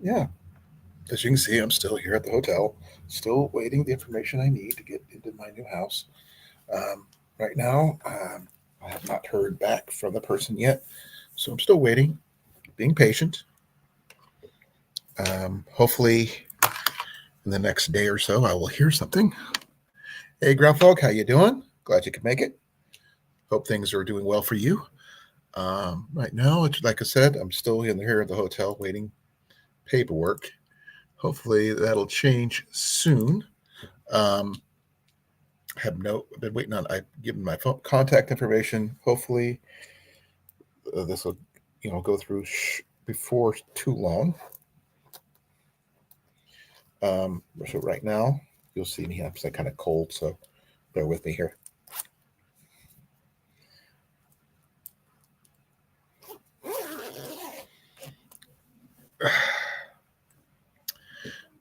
Yeah, as you can see, I'm still here at the hotel, still waiting the information I need to get into my new house. Um, right now, I have not heard back from the person yet, so I'm still waiting, being patient. Hopefully, in the next day or so, I will hear something. Hey, ground folk, how you doing? Glad you could make it. Hope things are doing well for you. Right now, like I said, I'm still in here at the hotel waiting paperwork. Hopefully, that'll change soon. Um, I've been waiting on. I've given my phone contact information. Hopefully, this will, go through before too long. So right now, you'll see me. I'm kind of cold, so bear with me here.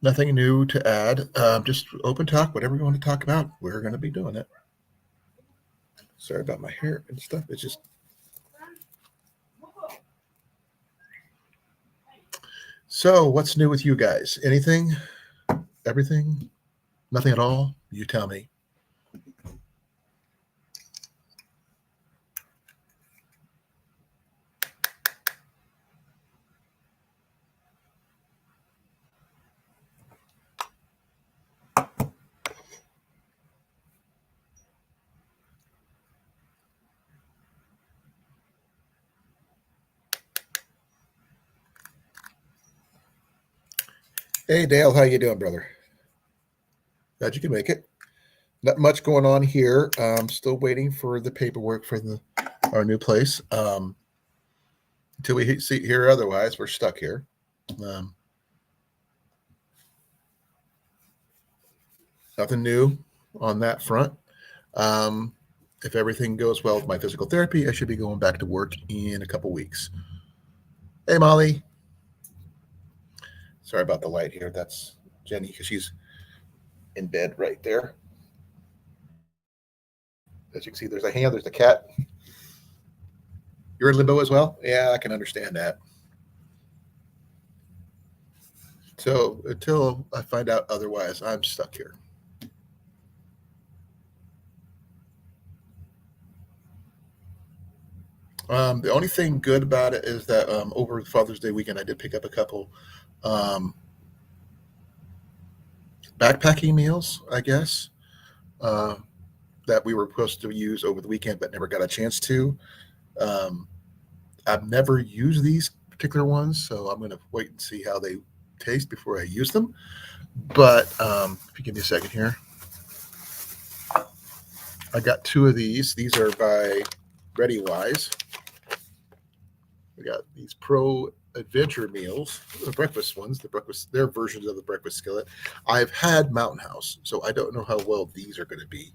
Nothing new to add. Just open talk. Whatever you want to talk about, we're going to be doing it. Sorry about my hair and stuff. It's just. So, what's new with you guys? Anything? Everything? Nothing at all? You tell me. Hey, Dale, how you doing, brother? Glad you can make it. Not much going on here. Still waiting for the paperwork for our new place. Until we see here otherwise, we're stuck here. Nothing new on that front. If everything goes well with my physical therapy, I should be going back to work in a couple weeks. Hey, Molly. Sorry about the light here. That's Jenny because she's in bed right there. As you can see, there's a hand, there's a cat. You're in limbo as well? Yeah, I can understand that. So until I find out otherwise, I'm stuck here. The only thing good about it is that over Father's Day weekend, I did pick up a couple um, backpacking meals, I guess, uh, that we were supposed to use over the weekend, but never got a chance to. Um, I've never used these particular ones, so I'm going to wait and see how they taste before I use them. But if you give me a second here, I got two of these. These are by ReadyWise. We got these Pro Adventure meals, the breakfast ones, their versions of the breakfast skillet. I've had Mountain House, so I don't know how well these are going to be.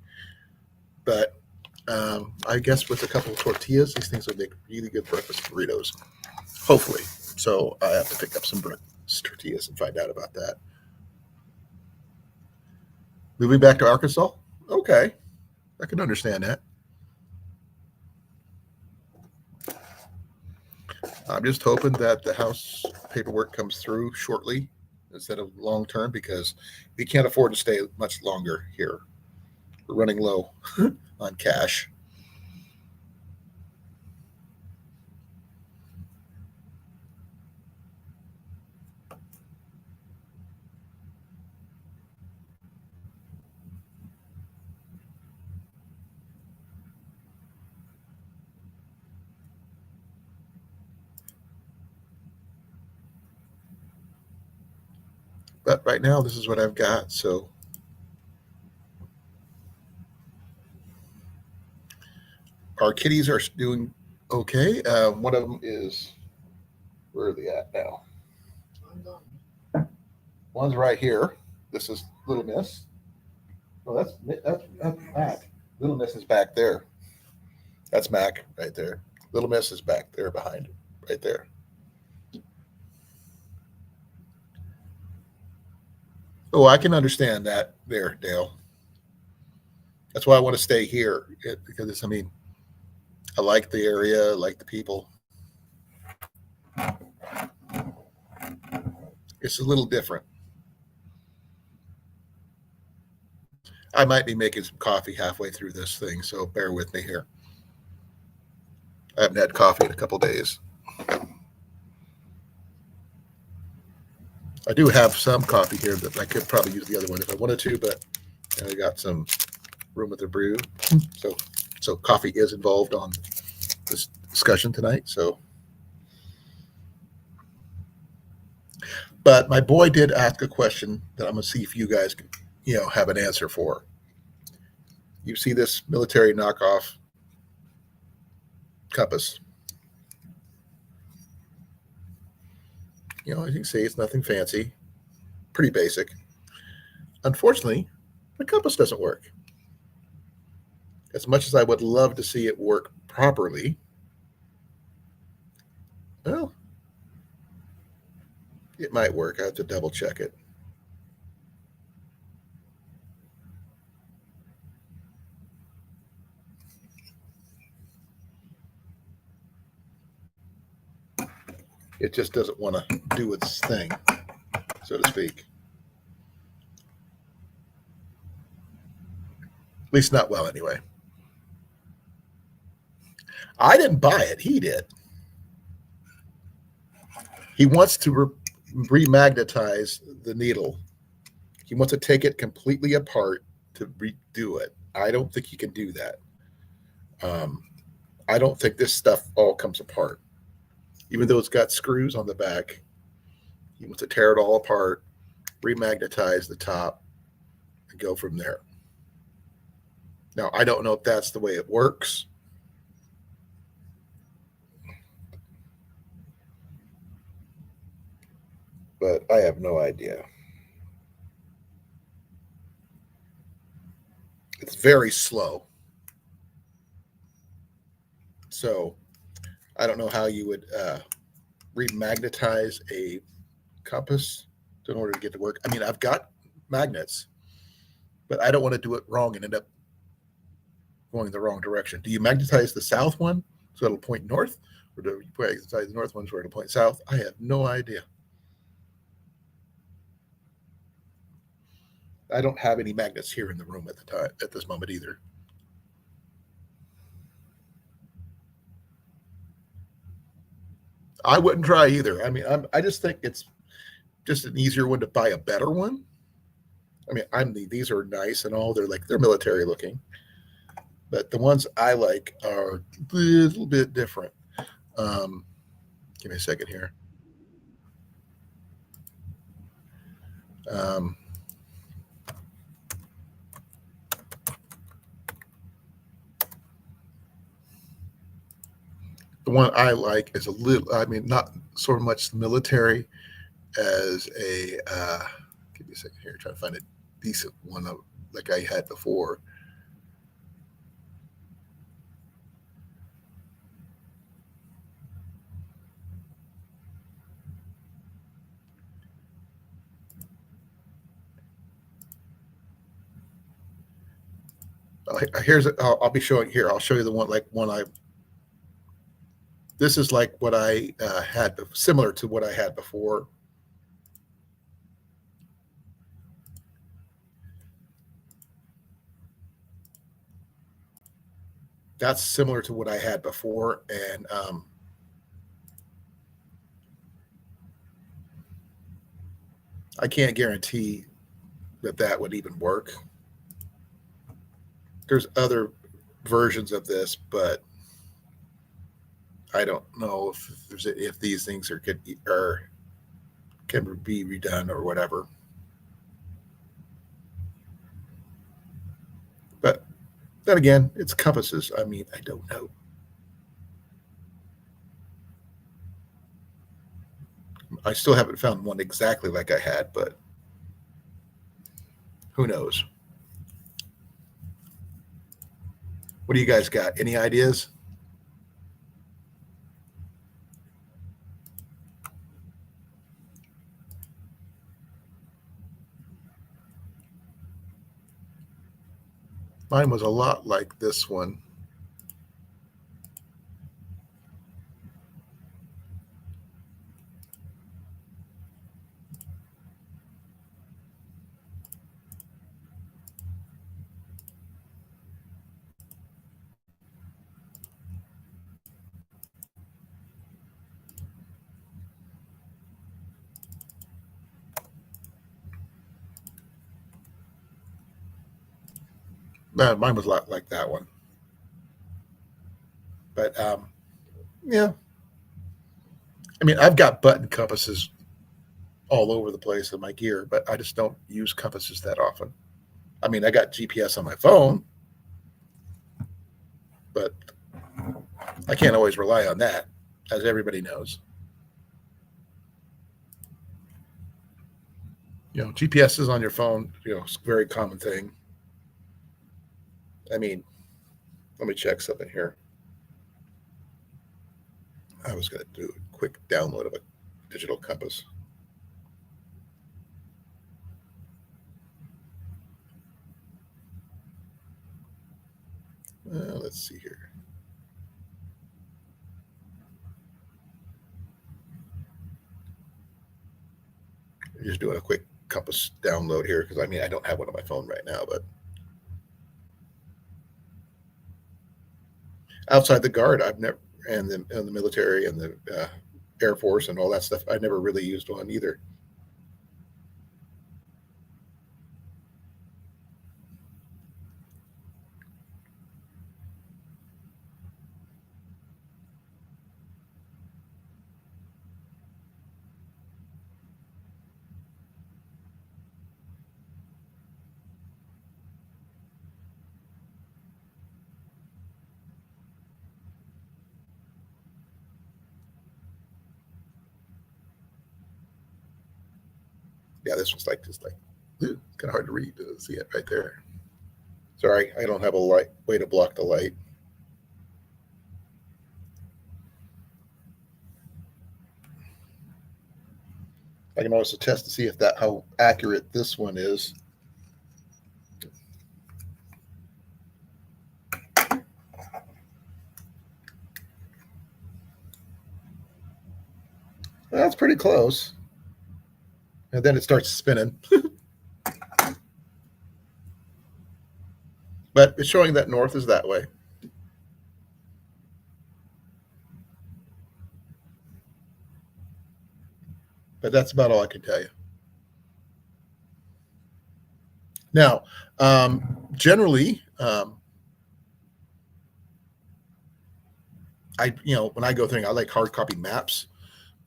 But I guess with a couple of tortillas, these things will make really good breakfast burritos. Hopefully. So I have to pick up some breakfast tortillas and find out about that. Moving back to Arkansas? Okay. I can understand that. I'm just hoping that the house paperwork comes through shortly instead of long term because we can't afford to stay much longer here. We're running low on cash. But right now, this is what I've got. So our kitties are doing okay. One of them is, where are they at now? One's right here. This is Little Miss. Oh, that's Mac. Little Miss is back there. That's Mac right there. Little Miss is back there behind, right there. Oh, I can understand that there, Dale. That's why I want to stay here because I mean, I like the area, I like the people. It's a little different. I might be making some coffee halfway through this thing, so bear with me here. I haven't had coffee in a couple days. I do have some coffee here that I could probably use the other one if I wanted to, but I got some room with the brew. So coffee is involved on this discussion tonight. But my boy did ask a question that I'm gonna see if you guys can, have an answer for. You see this military knockoff compass. As you can see, it's nothing fancy, pretty basic. Unfortunately, the compass doesn't work. As much as I would love to see it work properly, well, it might work. I have to double check it. It just doesn't want to do its thing, so to speak. At least not well, anyway. I didn't buy it. He did. He wants to remagnetize the needle. He wants to take it completely apart to redo it. I don't think he can do that. I don't think this stuff all comes apart. Even though it's got screws on the back, he wants to tear it all apart, remagnetize the top, and go from there. Now, I don't know if that's the way it works. But I have no idea. It's very slow. So I don't know how you would remagnetize a compass in order to get to work. I mean, I've got magnets, but I don't want to do it wrong and end up going the wrong direction. Do you magnetize the south one so it'll point north? Or do you magnetize the north ones where it'll point south? I have no idea. I don't have any magnets here in the room at this moment either. I wouldn't try either. I mean, I just think it's just an easier one to buy a better one. I mean, these are nice and all. They're military looking, but the ones I like are a little bit different. Give me a second here. Um, the one I like is a little. I mean, not so much military as a. Give me a second here. Trying to find a decent one like I had before. Here's I'll be showing here. I'll show you the one I. This is like what I had, similar to what I had before. That's similar to what I had before, and I can't guarantee that would even work. There's other versions of this, but I don't know if these things can be redone or whatever. But then again, it's compasses. I mean, I don't know. I still haven't found one exactly like I had, but who knows? What do you guys got? Any ideas? Mine was a lot like this one. Mine was a lot like that one. But yeah, I mean, I've got button compasses all over the place in my gear, but I just don't use compasses that often. I mean, I got GPS on my phone, but I can't always rely on that, as everybody knows. GPS is on your phone. It's a very common thing. I mean, let me check something here. I was going to do a quick download of a digital compass. Let's see here. I'm just doing a quick compass download here because I don't have one on my phone right now, but outside the guard, I've never, and the military and the Air Force and all that stuff, I never really used one either. Yeah, this was like just like kind of hard to read. See it right there. Sorry, I don't have a light way to block the light. I can also test to see if that how accurate this one is. That's pretty close. And then it starts spinning. But it's showing that north is that way. But that's about all I can tell you. Now, generally, when I go through, I like hard copy maps.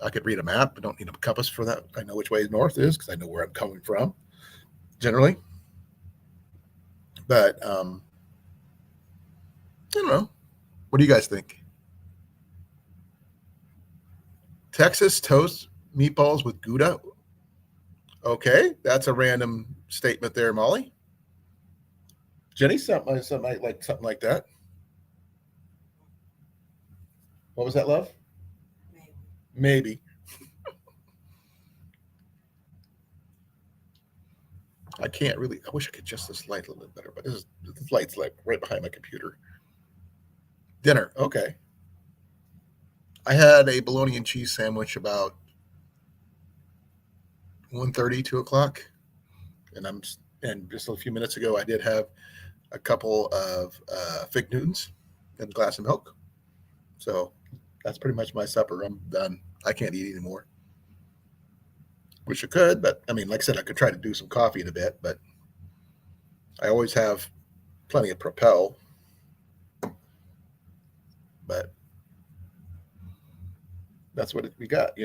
I could read a map. I don't need a compass for that. I know which way north is because I know where I'm coming from, generally. But I don't know. What do you guys think? Texas toast meatballs with Gouda. Okay, that's a random statement there, Molly. Jenny, something like that. What was that, love? Maybe. I can't really. I wish I could adjust this light a little bit better, but this light's like right behind my computer. Dinner. Okay. I had a bologna and cheese sandwich about 1:30, 2 o'clock, and just a few minutes ago I did have a couple of fig Newtons and a glass of milk. So that's pretty much my supper. I'm done. I can't eat anymore. Wish I could, but I mean, like I said, I could try to do some coffee in a bit, but I always have plenty of Propel. But that's what we got.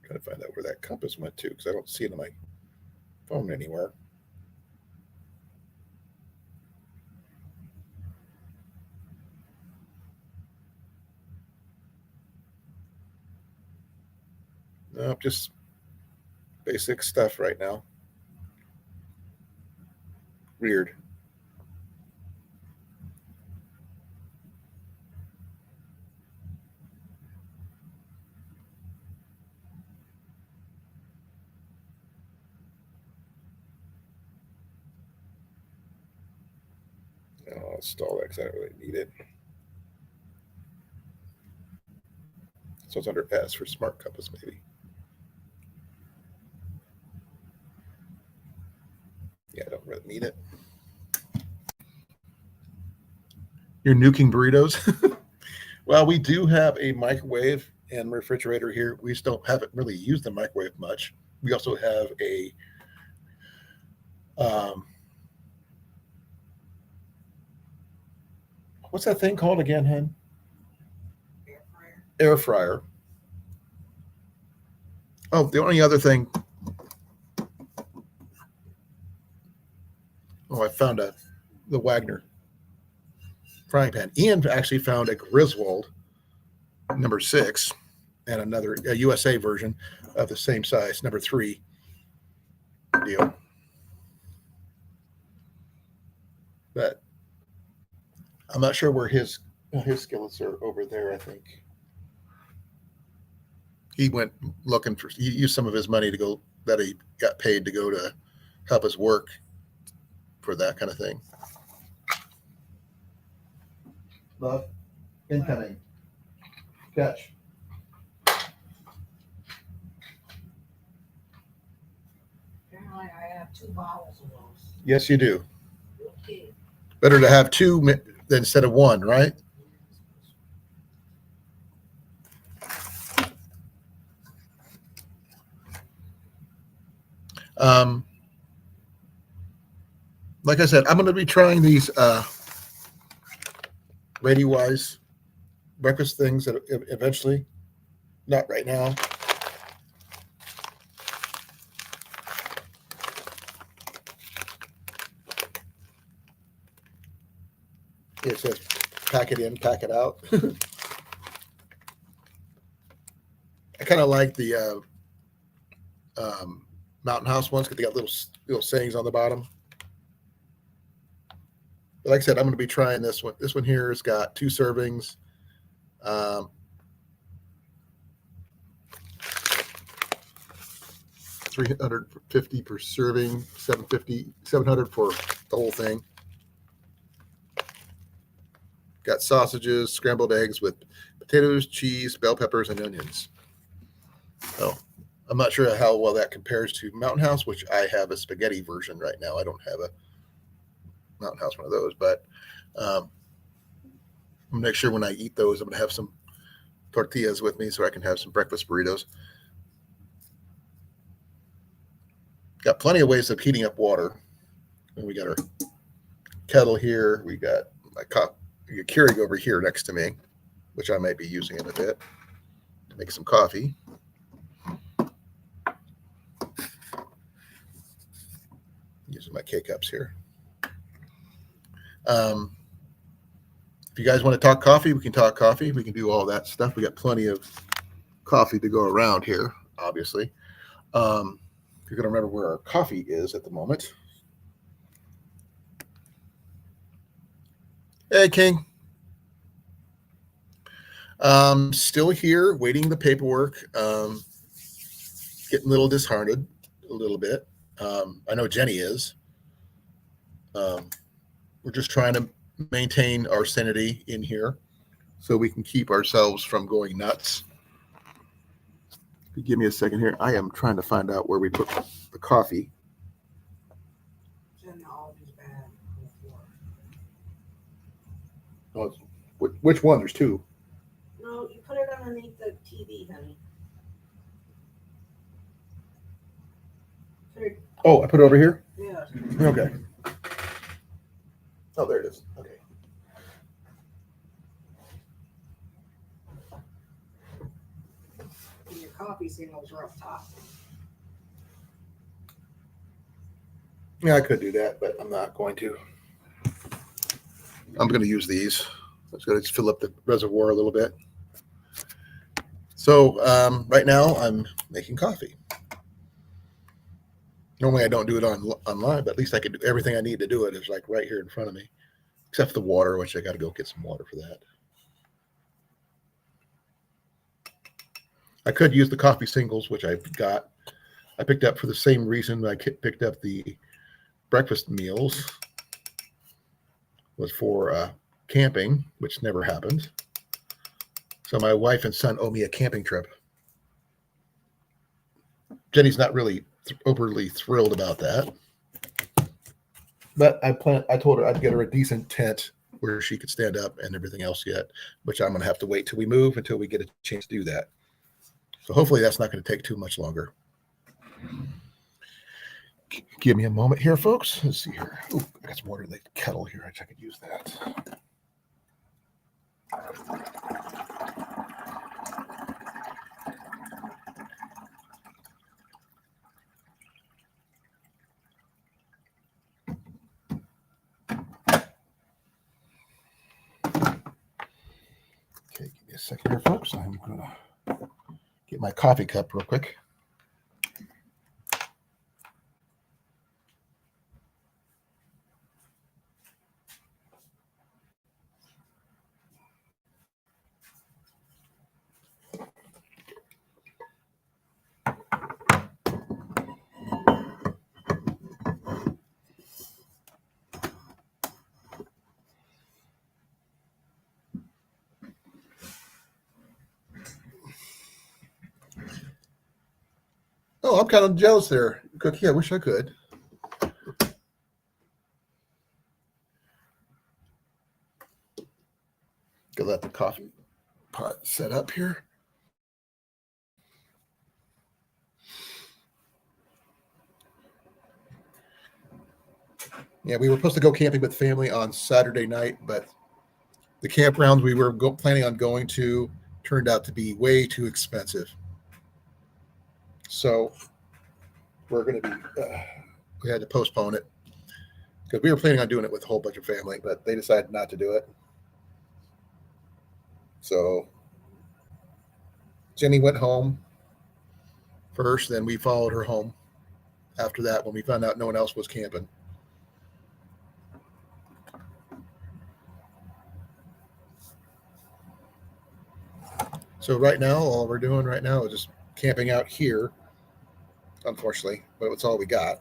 Trying to find out where that compass went to because I don't see it on my phone anywhere. No, just basic stuff right now. Weird. I'll install that because I don't really need it. So it's under S for smart compass, maybe. need it. You're nuking burritos? Well, we do have a microwave and refrigerator here. We just haven't really used the microwave much. We also have a what's that thing called again, hun? Air fryer. Oh, the only other thing. Oh, I found the Wagner frying pan. Ian actually found a Griswold #6 and a USA version of the same size, #3 deal. But I'm not sure where his skillets are over there. I think he went looking for. He used some of his money to go that he got paid to go to help us work for that kind of thing. Love, incoming, catch. Apparently, I have 2 bottles of those. Yes, you do. Okay. Better to have 2 instead of 1, right? Like I said, I'm going to be trying these Lady-Wise breakfast things that eventually, not right now. It says pack it in, pack it out. I kind of like the Mountain House ones because they got little sayings on the bottom. But like I said, I'm going to be trying this one. This one here has got 2 servings. 350 per serving, 700 for the whole thing. Got sausages, scrambled eggs with potatoes, cheese, bell peppers, and onions. So I'm not sure how well that compares to Mountain House, which I have a spaghetti version right now. I don't have a Mountain House one of those, but I'm going to make sure when I eat those, I'm going to have some tortillas with me so I can have some breakfast burritos. Got plenty of ways of heating up water. And we got our kettle here. We got my Keurig over here next to me, which I might be using in a bit to make some coffee. Using my K-cups here. If you guys want to talk coffee, we can talk coffee. We can do all that stuff. We got plenty of coffee to go around here, obviously. You're going to remember where our coffee is at the moment. Hey, King. Still here, waiting the paperwork. Getting a little disheartened, a little bit. I know Jenny is. We're just trying to maintain our sanity in here so we can keep ourselves from going nuts. If you give me a second here, I am trying to find out where we put the coffee. Oh, which one? There's 2. No, you put it underneath the TV, honey. Oh, I put it over here? Yeah. Okay. Oh, there it is. Okay. And your coffee signals are up top. Yeah, I could do that, but I'm not going to. I'm going to use these. I'm just going to fill up the reservoir a little bit. So right now I'm making coffee. Normally I don't do it online, but at least I can do everything I need to do it is like right here in front of me, except for the water, which I got to go get some water for that. I could use the coffee singles, which I picked up for the same reason I picked up the breakfast meals, was for camping, which never happened. So my wife and son owe me a camping trip. Jenny's not really overly thrilled about that. But I told her I'd get her a decent tent where she could stand up and everything else yet, which I'm going to have to wait till we move until we get a chance to do that. So hopefully that's not going to take too much longer. Give me a moment here, folks. Let's see here. Ooh, I got some water in the kettle here. I could use that. Okay, give me a second here, folks. I'm going to get my coffee cup real quick. Oh, I'm kind of jealous there, Cookie. I wish I could. Go let the coffee pot set up here. Yeah, we were supposed to go camping with family on Saturday night, but the campgrounds we were planning on going to turned out to be way too expensive. So we're going to be, we had to postpone it because we were planning on doing it with a whole bunch of family, but they decided not to do it. So Jenny went home first, then we followed her home after that when we found out no one else was camping. So right now, all we're doing right now is just camping out here, unfortunately, but it's all we got.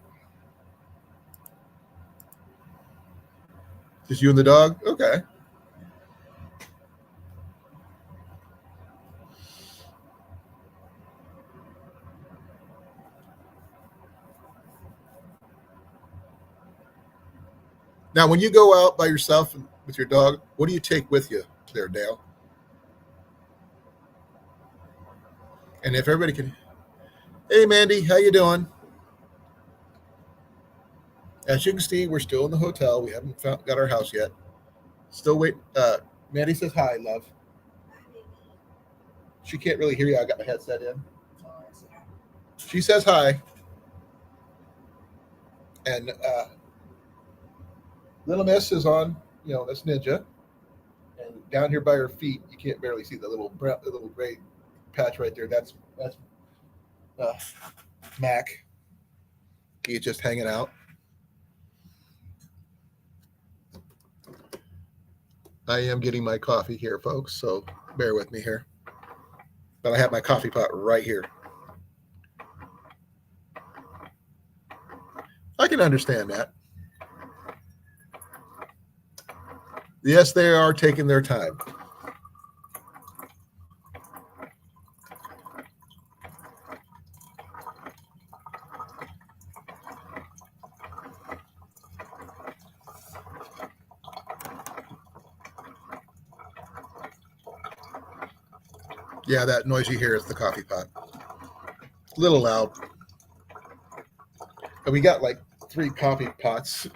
Just you and the dog? Okay. Now, when you go out by yourself with your dog, what do you take with you there, Dale? And if everybody can, hey, Mandy, how you doing? As you can see, we're still in the hotel. We haven't got our house yet. Still wait. Mandy says hi, love. She can't really hear you. I got my headset in. She says hi. And Little Miss is on, that's Ninja. And down here by her feet, you can't barely see the little gray patch right there. That's uh, Mac. He's just hanging out. I am getting my coffee here, folks, so bear with me here. But I have my coffee pot right here. I can understand that. Yes, they are taking their time. Yeah, that noise you hear is the coffee pot. A little loud. And we got like 3 coffee pots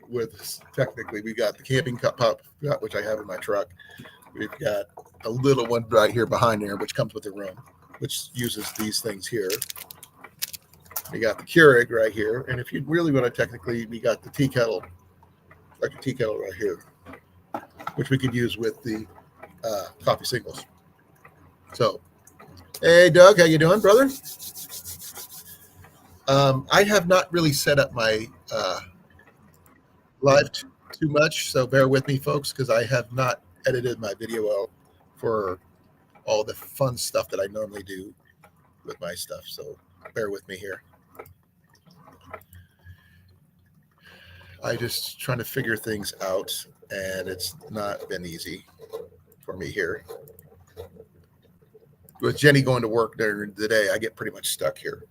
with, technically, we got the camping cup pot, which I have in my truck. We've got a little one right here behind there, which comes with the room, which uses these things here. We got the Keurig right here. And if you really want to technically, we got the tea kettle, like a tea kettle right here, which we could use with the coffee singles. So, hey, Doug, how you doing, brother? I have not really set up my live too much, so bear with me, folks, because I have not edited my video out for all the fun stuff that I normally do with my stuff. So bear with me here. I just trying to figure things out, and it's not been easy for me here. With Jenny going to work during the day, I get pretty much stuck here.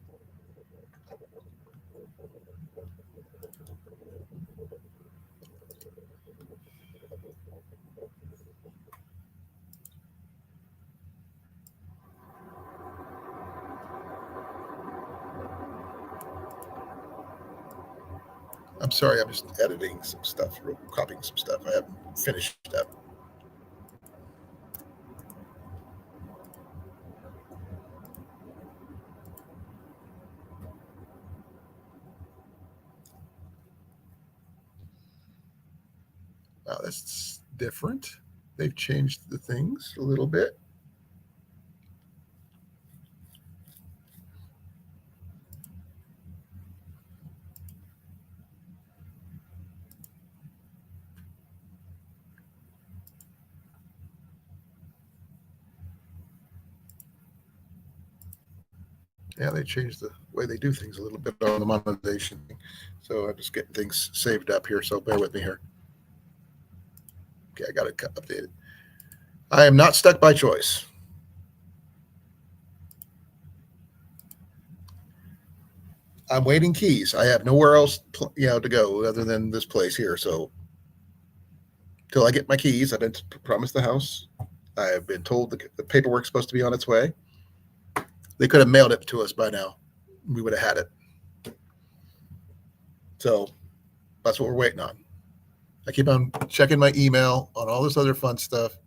I'm sorry, I'm just editing some stuff, copying some stuff. I haven't finished up. Wow, that's different. They've changed the things a little bit. Yeah, they changed the way they do things a little bit on the monetization thing. So I'm just getting things saved up here. So bear with me here. Okay, I got it updated. I am not stuck by choice. I'm waiting keys. I have nowhere else, to go other than this place here. So till I get my keys, I've been promised the house. I've been told the paperwork's supposed to be on its way. They could have mailed it to us by now. We would have had it. So that's what we're waiting on. I keep on checking my email on all this other fun stuff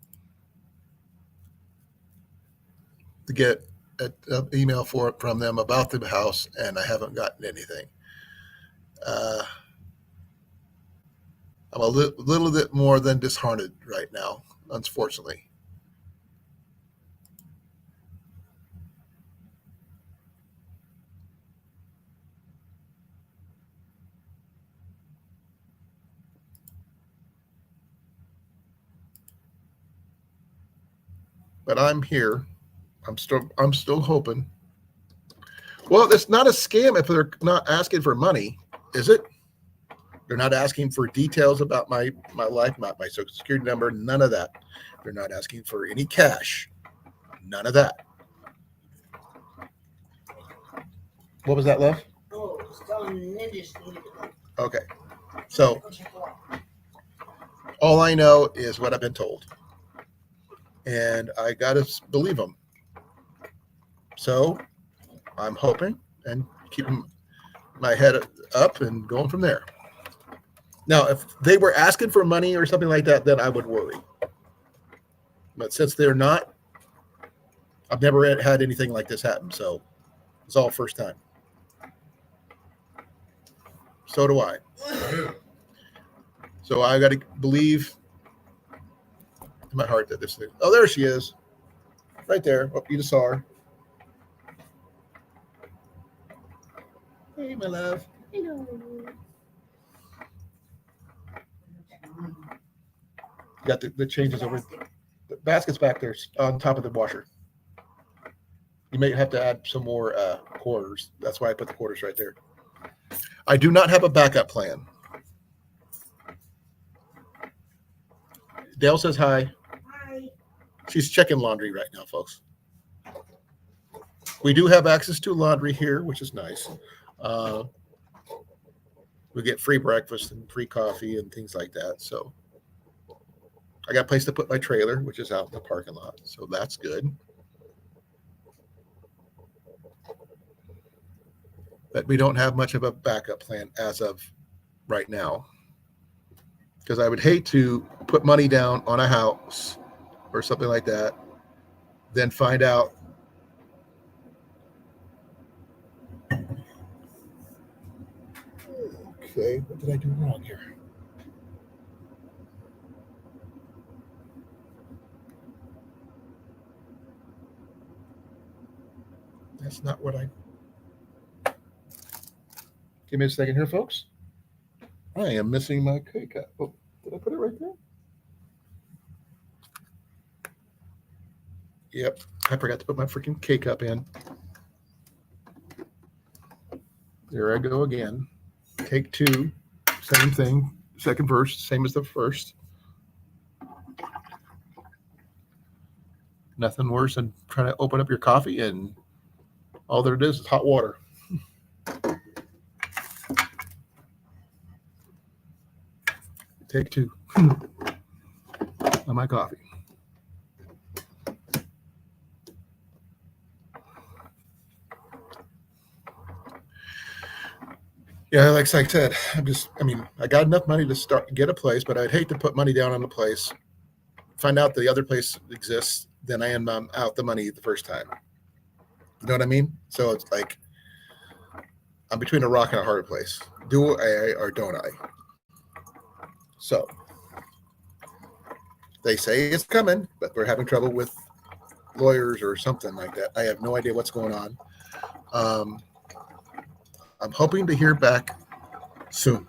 to get an email from them about the house, and I haven't gotten anything. I'm a little bit more than disheartened right now, unfortunately. But I'm here. I'm still hoping. Well, it's not a scam if they're not asking for money, is it? They're not asking for details about my life, not my social security number, none of that. They're not asking for any cash, none of that. What was that, love? Oh, it's telling ninjas needed to Okay, so go check it out. all I know is what I've been told, and I gotta believe them. So I'm hoping and keeping my head up and going from there. Now, if they were asking for money or something like that, then I would worry. But since they're not, I've never had anything like this happen. So it's all first time. So do I. So I got to believe in my heart that this thing. Oh, there she is. Right there. Oh, you just saw her. Hey, my love. Hello. You got the changes over. The basket's back there on top of the washer. You may have to add some more quarters. That's why I put the quarters right there. I do not have a backup plan. Dale says hi. Hi. She's checking laundry right now, folks. We do have access to laundry here, which is nice. We get free breakfast and free coffee and things like that. So I got a place to put my trailer, which is out in the parking lot. So that's good. But we don't have much of a backup plan as of right now. Because I would hate to put money down on a house or something like that, then find out. Okay, what did I do wrong here? That's not what I. Give me a second here, folks. I am missing my K-cup. Oh, did I put it right there? Yep, I forgot to put my freaking K-cup in. There I go again. Take two, same thing. Second verse, same as the first. Nothing worse than trying to open up your coffee and all there it is hot water. Take two on my coffee. Yeah, like I said, I got enough money to get a place, but I'd hate to put money down on the place, find out the other place exists, then I am out the money the first time. You know what I mean? So it's like I'm between a rock and a hard place. Do I or don't I? So they say it's coming, but we're having trouble with lawyers or something like that. I have no idea what's going on. Um, I'm hoping to hear back soon.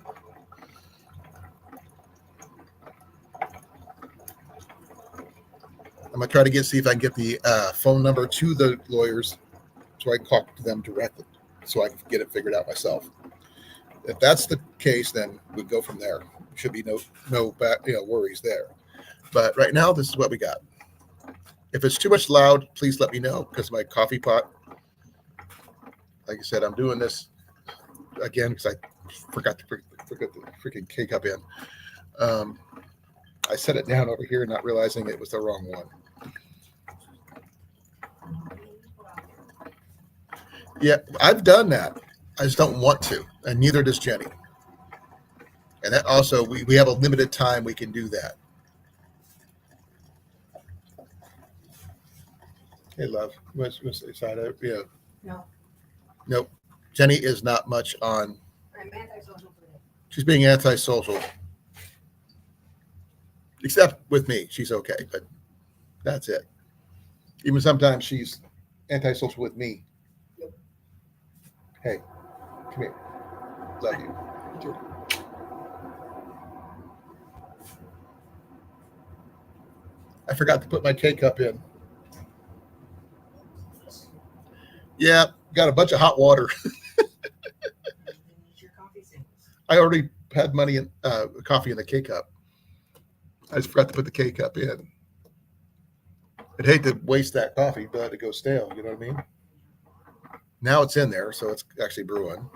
I'm gonna try to see if I can get the phone number to the lawyers so I can talk to them directly, so I can get it figured out myself. If that's the case, then we go from there. Should be no worries there. But right now, this is what we got. If it's too much loud, please let me know because my coffee pot. Like I said, I'm doing this again because I forgot to put the freaking K cup in. I set it down over here, not realizing it was the wrong one. Yeah, I've done that. I just don't want to, and neither does Jenny. And that also, we have a limited time we can do that. Hey, love. What's excited? Yeah. No, Nope. Jenny is not much on. I'm antisocial today. She's being antisocial. Except with me. She's okay, but that's it. Even sometimes she's antisocial with me. Yep. Hey, come here. Love you. I forgot to put my K cup in. Yeah, got a bunch of hot water. Your coffee singles. I already had money in coffee in the K cup. I just forgot to put the K cup in. I'd hate to waste that coffee, but let it go stale. You know what I mean? Now it's in there, so it's actually brewing.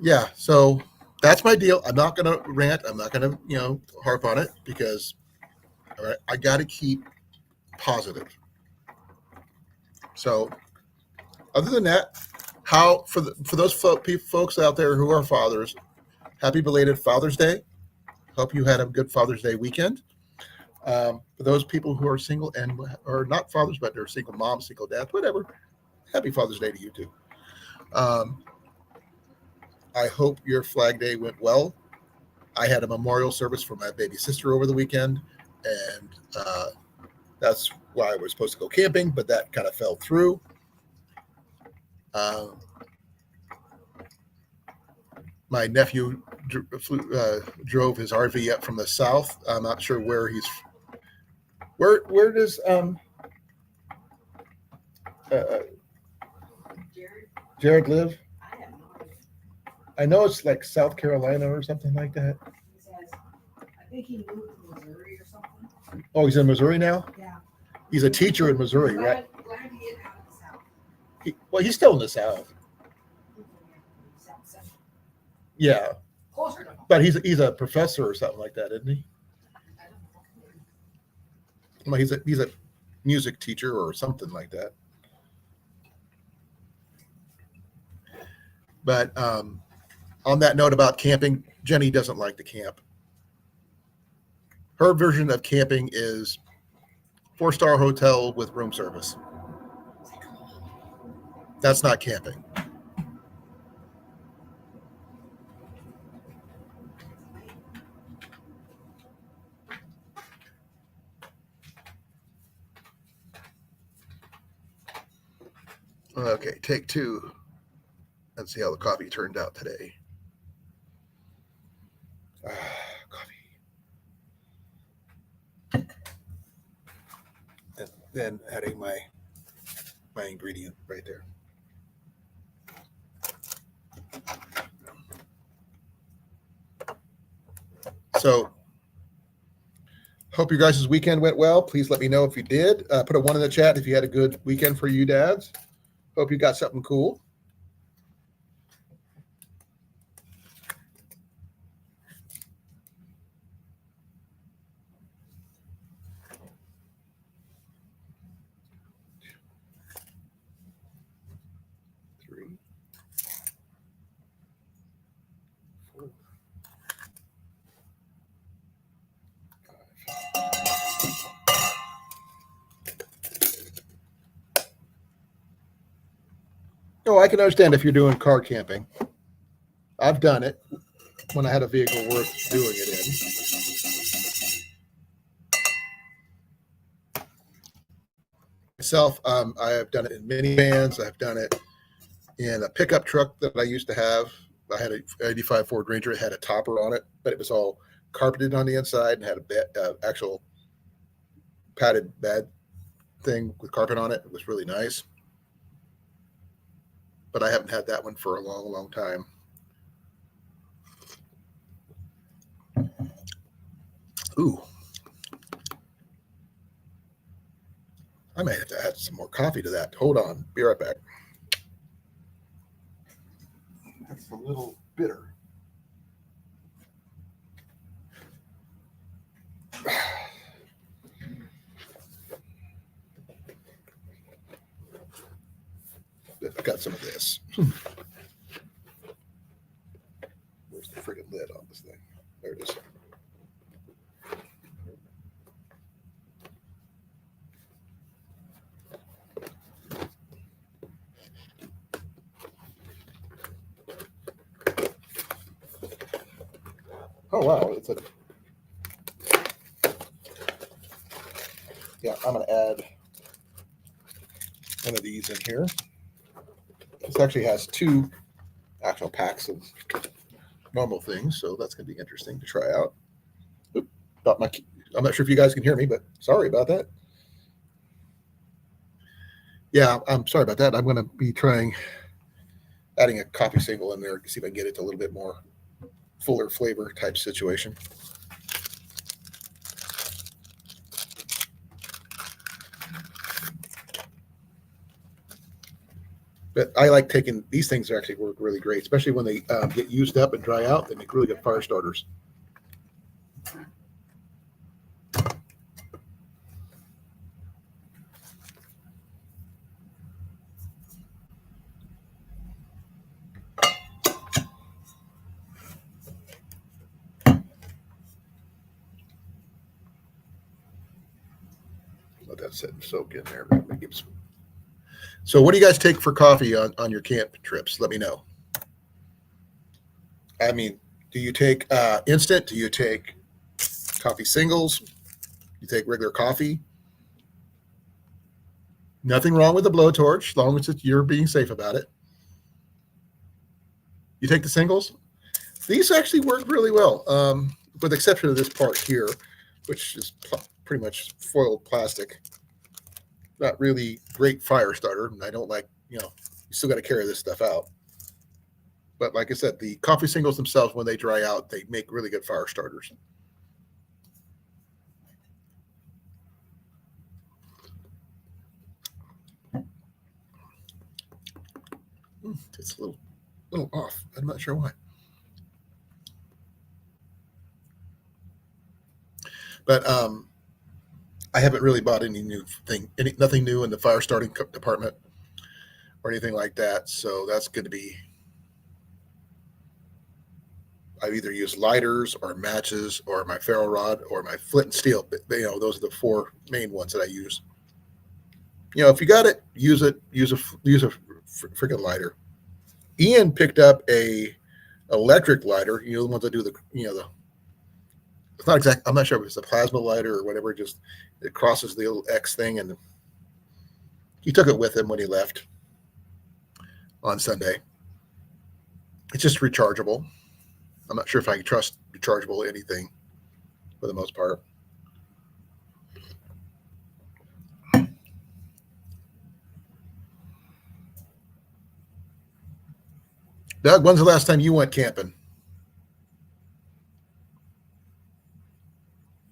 Yeah, so that's my deal. I'm not going to rant. I'm not going to, harp on it because I got to keep positive. So, other than that, for those folks out there who are fathers, happy belated Father's Day. Hope you had a good Father's Day weekend. For those people who are single and are not fathers, but they're single moms, single dads, whatever, happy Father's Day to you too. I hope your Flag Day went well. I had a memorial service for my baby sister over the weekend, and that's why I was supposed to go camping, but that kind of fell through. My nephew drove his RV up from the south. I'm not sure where he's. Where does Jared live? I have no idea. I know it's like South Carolina or something like that. He says, I think he moved to Missouri or something. Oh, he's in Missouri now? Yeah. He's a teacher in Missouri, right? Glad to get out of the South. He's still in the South. South Central. Yeah. Closer to home. But he's a professor or something like that, isn't he? I don't know. Well, he's a music teacher or something like that. But on that note about camping, Jenny doesn't like to camp. Her version of camping is 4-star hotel with room service. That's not camping. Okay, take two. Let's see how the coffee turned out today. Coffee. And then adding my ingredient right there. So, hope your guys' weekend went well. Please let me know if you did. Put a 1 in the chat if you had a good weekend for you dads. Hope you got something cool. Three. Oh, I can understand if you're doing car camping. I've done it when I had a vehicle worth doing it in. Myself, I have done it in minivans. I've done it in a pickup truck that I used to have. I had a 85 Ford Ranger. It had a topper on it, but it was all carpeted on the inside and had a actual padded bed thing with carpet on it. It was really nice. But I haven't had that one for a long, long time. Ooh. I might have to add some more coffee to that. Hold on. Be right back. That's a little bitter. I've got some of this. Where's the friggin' lid on this thing? There it is. Oh, wow. It's a... Yeah, I'm going to add one of these in here. This actually has 2 actual packs of normal things, so that's going to be interesting to try out. Oop, I'm not sure if you guys can hear me, but sorry about that. Yeah, I'm sorry about that. I'm going to be adding a coffee single in there to see if I can get it to a little bit more fuller flavor type situation. But I like taking these things actually work really great, especially when they get used up and dry out. They make really good fire starters. Let that sit and soak in there. So what do you guys take for coffee on your camp trips? Let me know. I mean, do you take instant? Do you take coffee singles? You take regular coffee? Nothing wrong with the blowtorch, as long as you're being safe about it. You take the singles? These actually work really well, with the exception of this part here, which is pretty much foiled plastic. Not really great fire starter, and I don't like, you still got to carry this stuff out. But like I said, the coffee singles themselves, when they dry out, they make really good fire starters. It's a little off. I'm not sure why. But I haven't really bought nothing new in the fire starting department or anything like that. So that's going to be, I've either used lighters or matches or my ferro rod or my flint and steel. But, those are the 4 main ones that I use. If you got it, use it. Use a freaking lighter. Ian picked up a electric lighter. The ones that do it's not exact. I'm not sure if it's a plasma lighter or whatever. Just it crosses the little X thing, and he took it with him when he left on Sunday. It's just rechargeable. I'm not sure if I can trust rechargeable anything for the most part. Doug, when's the last time you went camping?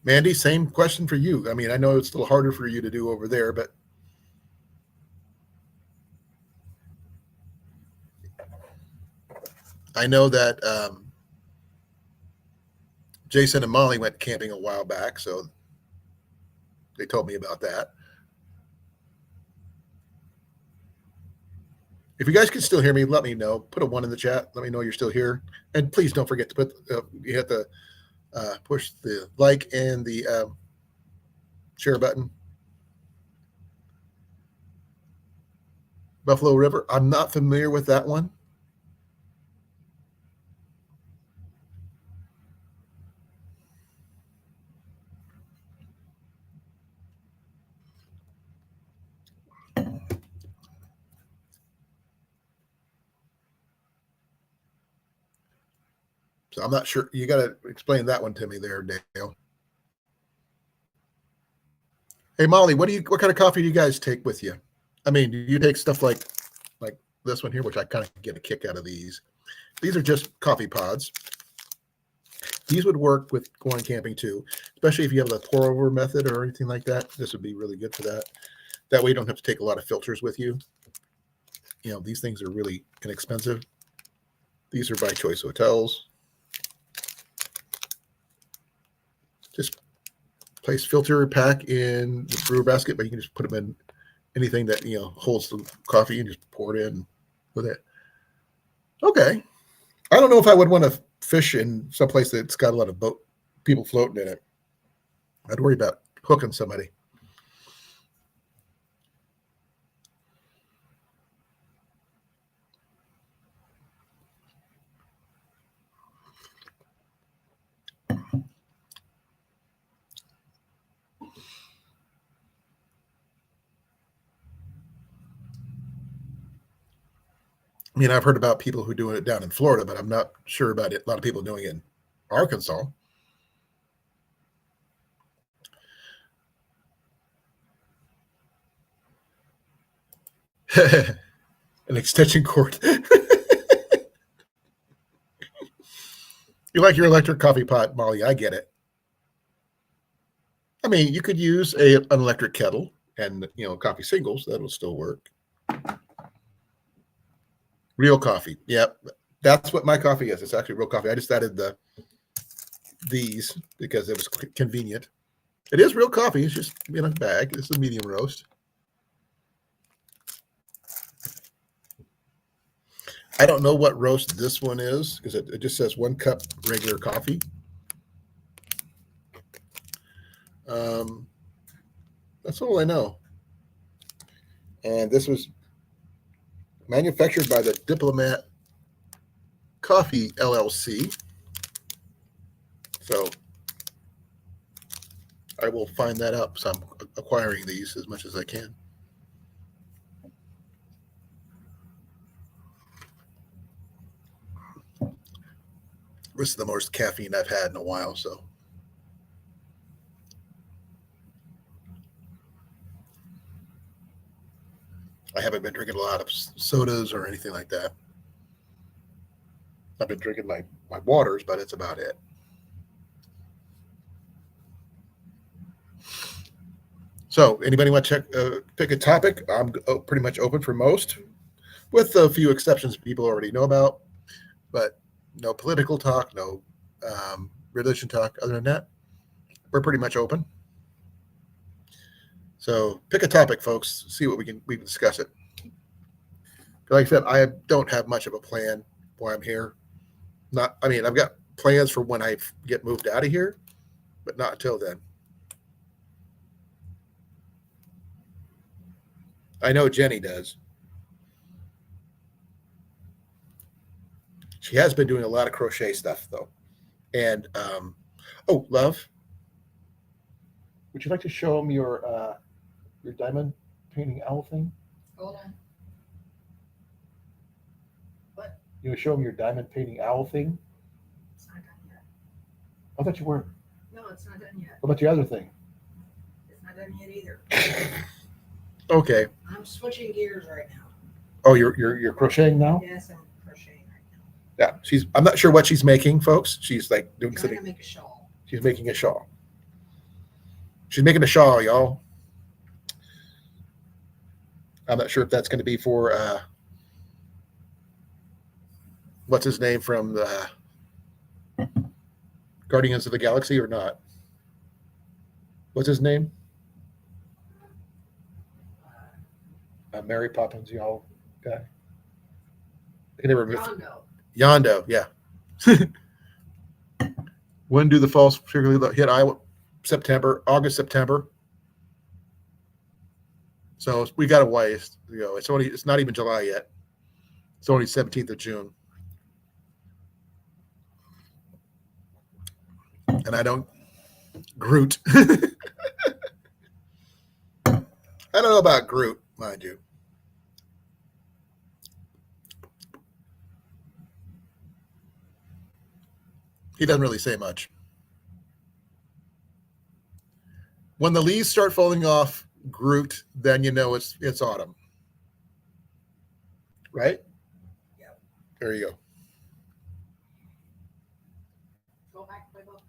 Mandy, same question for you. I mean, I know it's a little harder for you to do over there, but I know that Jason and Molly went camping a while back, so they told me about that. If you guys can still hear me, let me know. Put a 1 in the chat. Let me know you're still here. And please don't forget to put, you have to push the like and the share button. Buffalo River. I'm not familiar with that one. So I'm not sure. You got to explain that one to me there, Dale. Hey Molly, what kind of coffee do you guys take with you? I mean, do you take stuff like this one here, which I kind of get a kick out of these. These are just coffee pods. These would work with going camping too, especially if you have the pour over method or anything like that. This would be really good for that. That way you don't have to take a lot of filters with you. You know, these things are really inexpensive. These are by Choice Hotels. Just place filter pack in the brewer basket, but you can just put them in anything that, you know, holds the coffee and just pour it in with it. Okay. I don't know if I would want to fish in someplace that's got a lot of people floating in it. I'd worry about hooking somebody. I mean, I've heard about people who do it down in Florida, but I'm not sure about it. A lot of people doing it in Arkansas. An extension cord. You like your electric coffee pot, Molly. I get it. I mean, you could use an electric kettle and, you know, coffee singles. That'll still work. Real coffee. Yep. That's what my coffee is. It's actually real coffee. I just added these because it was convenient. It is real coffee. It's just in a bag. It's a medium roast. I don't know what roast this one is because it just says 1 cup regular coffee. That's all I know. And this was manufactured by the Diplomat Coffee LLC. So I will find that up. So I'm acquiring these as much as I can. This is the most caffeine I've had in a while, so. I haven't been drinking a lot of sodas or anything like that. I've been drinking my waters, but it's about it. So anybody want to pick a topic? I'm pretty much open for most, with a few exceptions people already know about, but no political talk, no religion talk. Other than that, we're pretty much open. So pick a topic, folks. See what we can discuss it. Like I said, I don't have much of a plan why I'm here. I've got plans for when I get moved out of here, but not until then. I know Jenny does. She has been doing a lot of crochet stuff though. And love, would you like to show them your diamond painting owl thing? Colan. What? You would show them your diamond painting owl thing? It's not done yet. I thought you weren't. No, it's not done yet. What about your other thing? It's not done yet either. Okay. I'm switching gears right now. Oh, you're crocheting now? Yes, I'm crocheting right now. Yeah. I'm not sure what she's making, folks. She's like doing I'm trying something. to make a shawl. She's making a shawl. She's making a shawl, y'all. I'm not sure if that's going to be for what's his name from the Guardians of the Galaxy or not. What's his name? Mary Poppins, y'all guy. I can never remember. Yondo, yeah. When do the falls particularly hit Iowa? August, September. So we got a ways. It's not even July yet. It's only 17th of June. And I don't Groot. I don't know about Groot, mind you. He doesn't really say much. When the leaves start falling off Groot, then you know it's autumn. Right? Yep. There you go. Go back to my book.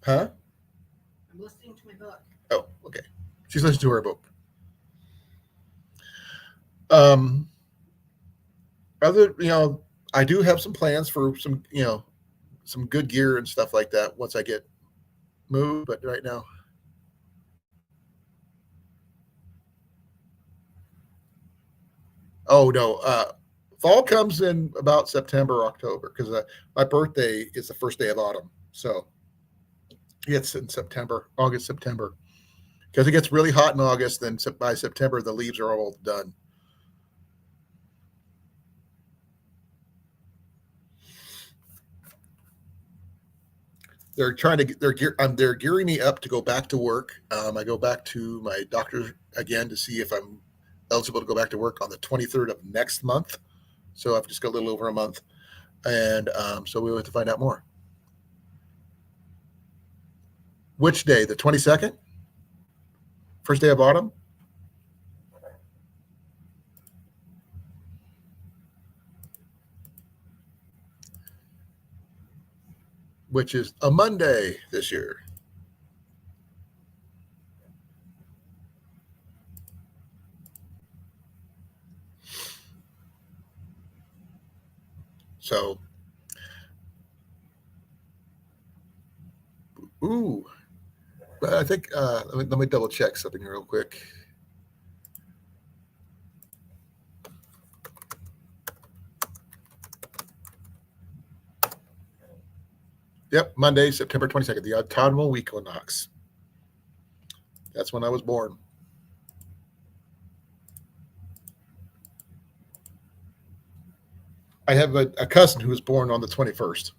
Huh? I'm listening to my book. Oh, okay. She's listening to her book. Um, I do have some plans for some good gear and stuff like that once I get moved, but right now. Oh no, fall comes in about September, October, because my birthday is the first day of autumn, so it's in September, August, September, because it gets really hot in August. Then by September, the leaves are all done. They're gearing me up to go back to work. I go back to my doctor again to see if I'm eligible to go back to work on the 23rd of next month. So I've just got a little over a month, and so we'll have to find out more. Which day? The 22nd? First day of autumn? Which is a Monday this year. So, ooh, but I think let me double check something real quick. Yep, Monday, September 22nd, the autumnal equinox. That's when I was born. I have a cousin who was born on the 21st.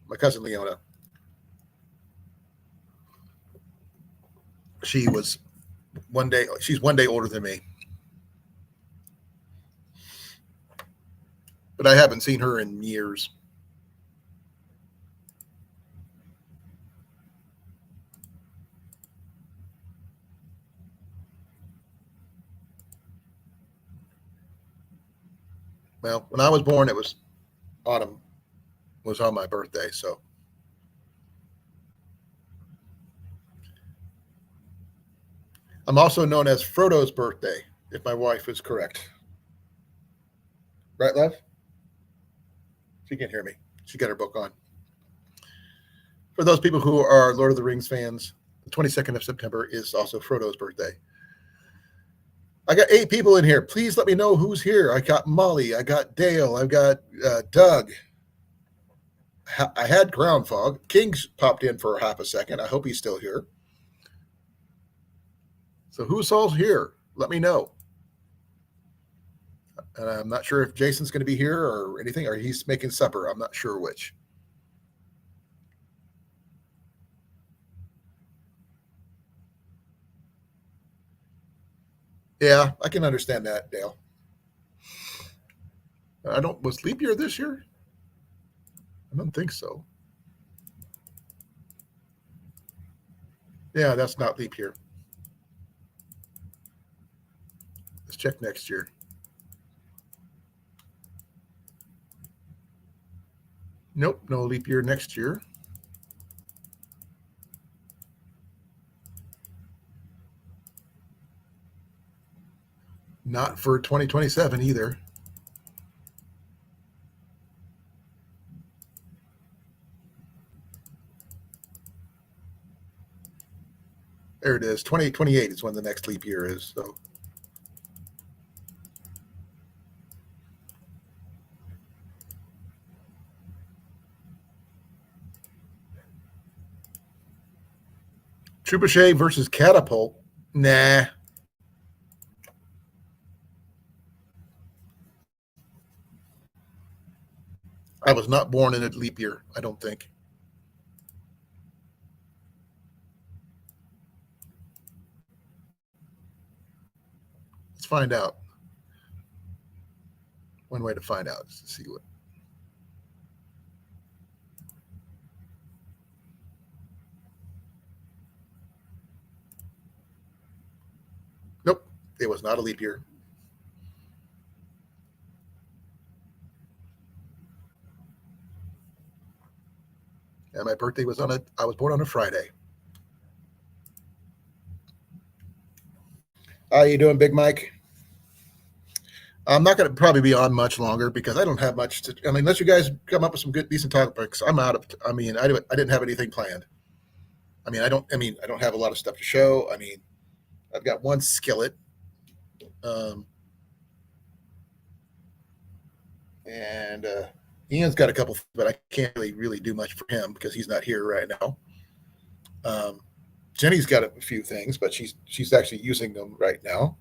My cousin Leona. She's 1 day older than me. But I haven't seen her in years. Well, when I was born, it was autumn was on my birthday. So I'm also known as Frodo's birthday, if my wife is correct. Right, Lev? She can't hear me. She got her book on. For those people who are Lord of the Rings fans, the 22nd of September is also Frodo's birthday. I got 8 people in here. Please let me know who's here. I got Molly. I got Dale. I've got Doug. I had Ground Fog. King's popped in for half a second. I hope he's still here. So who's all here? Let me know. And I'm not sure if Jason's going to be here or anything, or he's making supper. I'm not sure which. Yeah, I can understand that, Dale. Was leap year this year? I don't think so. Yeah, that's not leap year. Let's check next year. Nope, no leap year next year. Not for 2027 either. There it is. 2028 is when the next leap year is. So Trebuchet versus Catapult. Nah. I was not born in a leap year, I don't think. Let's find out. One way to find out is to see what. Nope, it was not a leap year. And my birthday was I was born on a Friday. How you doing, Big Mike? I'm not going to probably be on much longer because I don't have much to. I mean, unless you guys come up with some good, decent topics, I'm out of. I mean, I didn't have anything planned. I mean, I don't. I mean, I don't have a lot of stuff to show. I mean, I've got one skillet, um, and Ian's got a couple, but I can't really do much for him because he's not here right now. Um, Jenny's got a few things, but she's actually using them right now.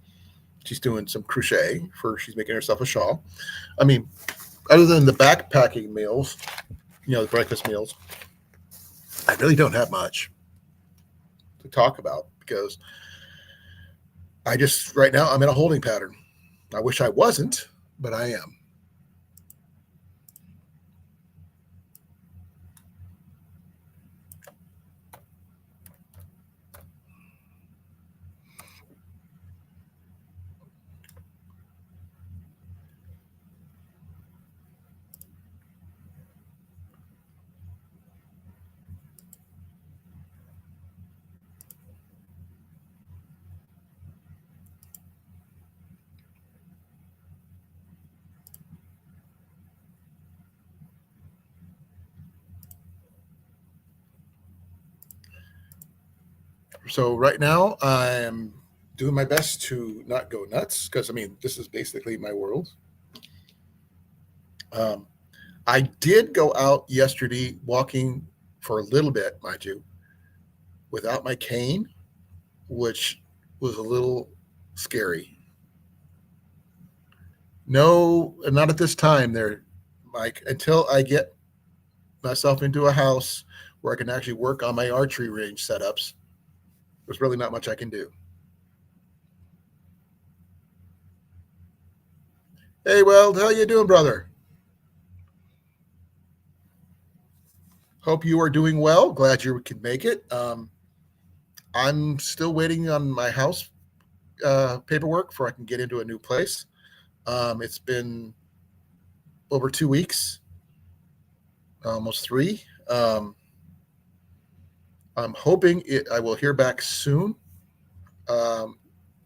She's doing some crochet she's making herself a shawl. I mean, other than the backpacking meals, the breakfast meals, I really don't have much to talk about because right now I'm in a holding pattern. I wish I wasn't, but I am. So right now I'm doing my best to not go nuts because I mean this is basically my world. I did go out yesterday walking for a little bit, mind you, without my cane, which was a little scary. No, not at this time there, Mike, until I get myself into a house where I can actually work on my archery range setups. There's really not much I can do. Hey, well, how you doing, brother? Hope you are doing well. Glad you can make it. I'm still waiting on my house paperwork before I can get into a new place. It's been over 2 weeks, almost 3. I'm hoping I will hear back soon,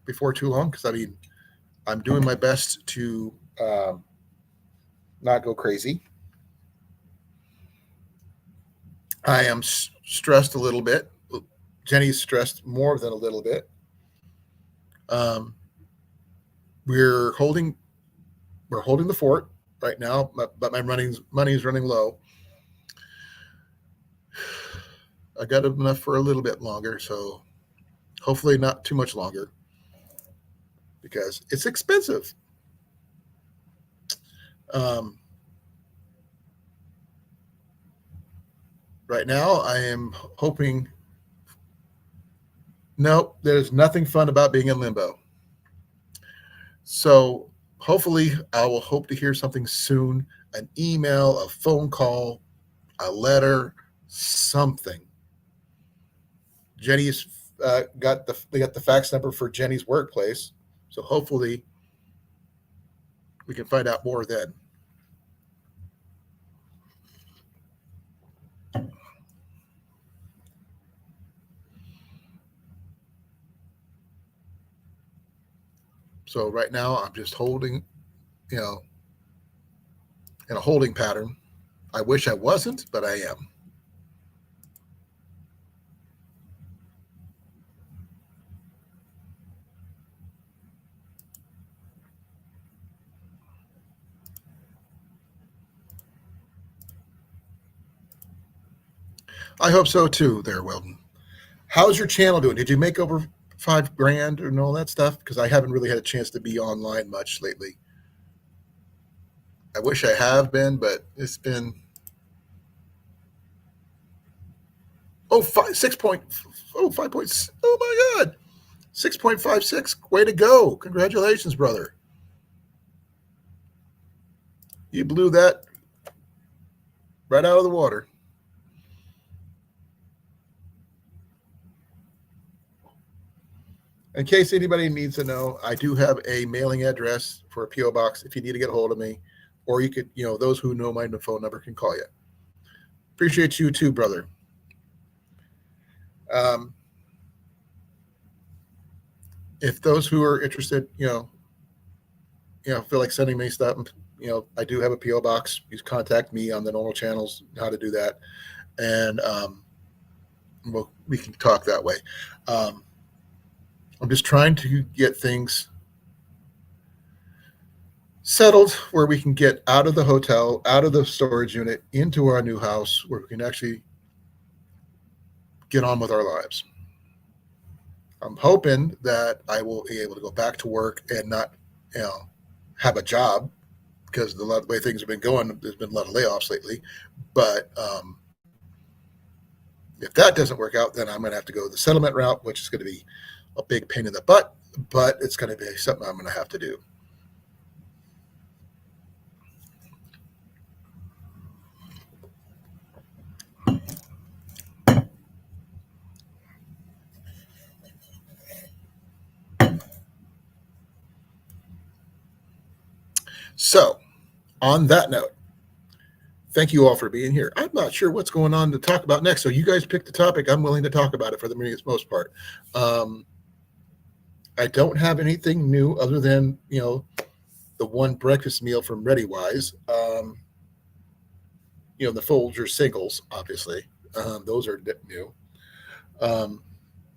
before too long, because I mean, I'm doing my best to not go crazy. I am stressed a little bit. Jenny's stressed more than a little bit. Um, we're holding the fort right now, but my money is running low. I got enough for a little bit longer, so hopefully not too much longer because it's expensive. Right now, I am hoping. No, there's nothing fun about being in limbo. So hopefully, I will hope to hear something soon. An email, a phone call, a letter, something. Jenny's they got the fax number for Jenny's workplace, so hopefully we can find out more then. So right now I'm just holding, in a holding pattern. I wish I wasn't, but I am. I hope so too, there, Weldon. How's your channel doing? Did you make over $5,000 and all that stuff? Because I haven't really had a chance to be online much lately. I wish I have been, but it's been 6 point, 5 points. Oh my God. 6.56. Way to go. Congratulations, brother. You blew that right out of the water. In case anybody needs to know, I do have a mailing address for a PO box if you need to get a hold of me, or you could, those who know my phone number can call you. Appreciate you too, brother. Um, if those who are interested, feel like sending me stuff, I do have a PO box. You contact me on the normal channels how to do that, and we can talk that way. I'm just trying to get things settled where we can get out of the hotel, out of the storage unit, into our new house where we can actually get on with our lives. I'm hoping that I will be able to go back to work and not, have a job because the way things have been going, there's been a lot of layoffs lately. But if that doesn't work out, then I'm going to have to go the settlement route, which is going to be a big pain in the butt, but it's going to be something I'm going to have to do. So, on that note, thank you all for being here. I'm not sure what's going on to talk about next. So you guys pick the topic. I'm willing to talk about it for the most part. I don't have anything new other than, the one breakfast meal from ReadyWise. The Folger singles, obviously. Those are new. And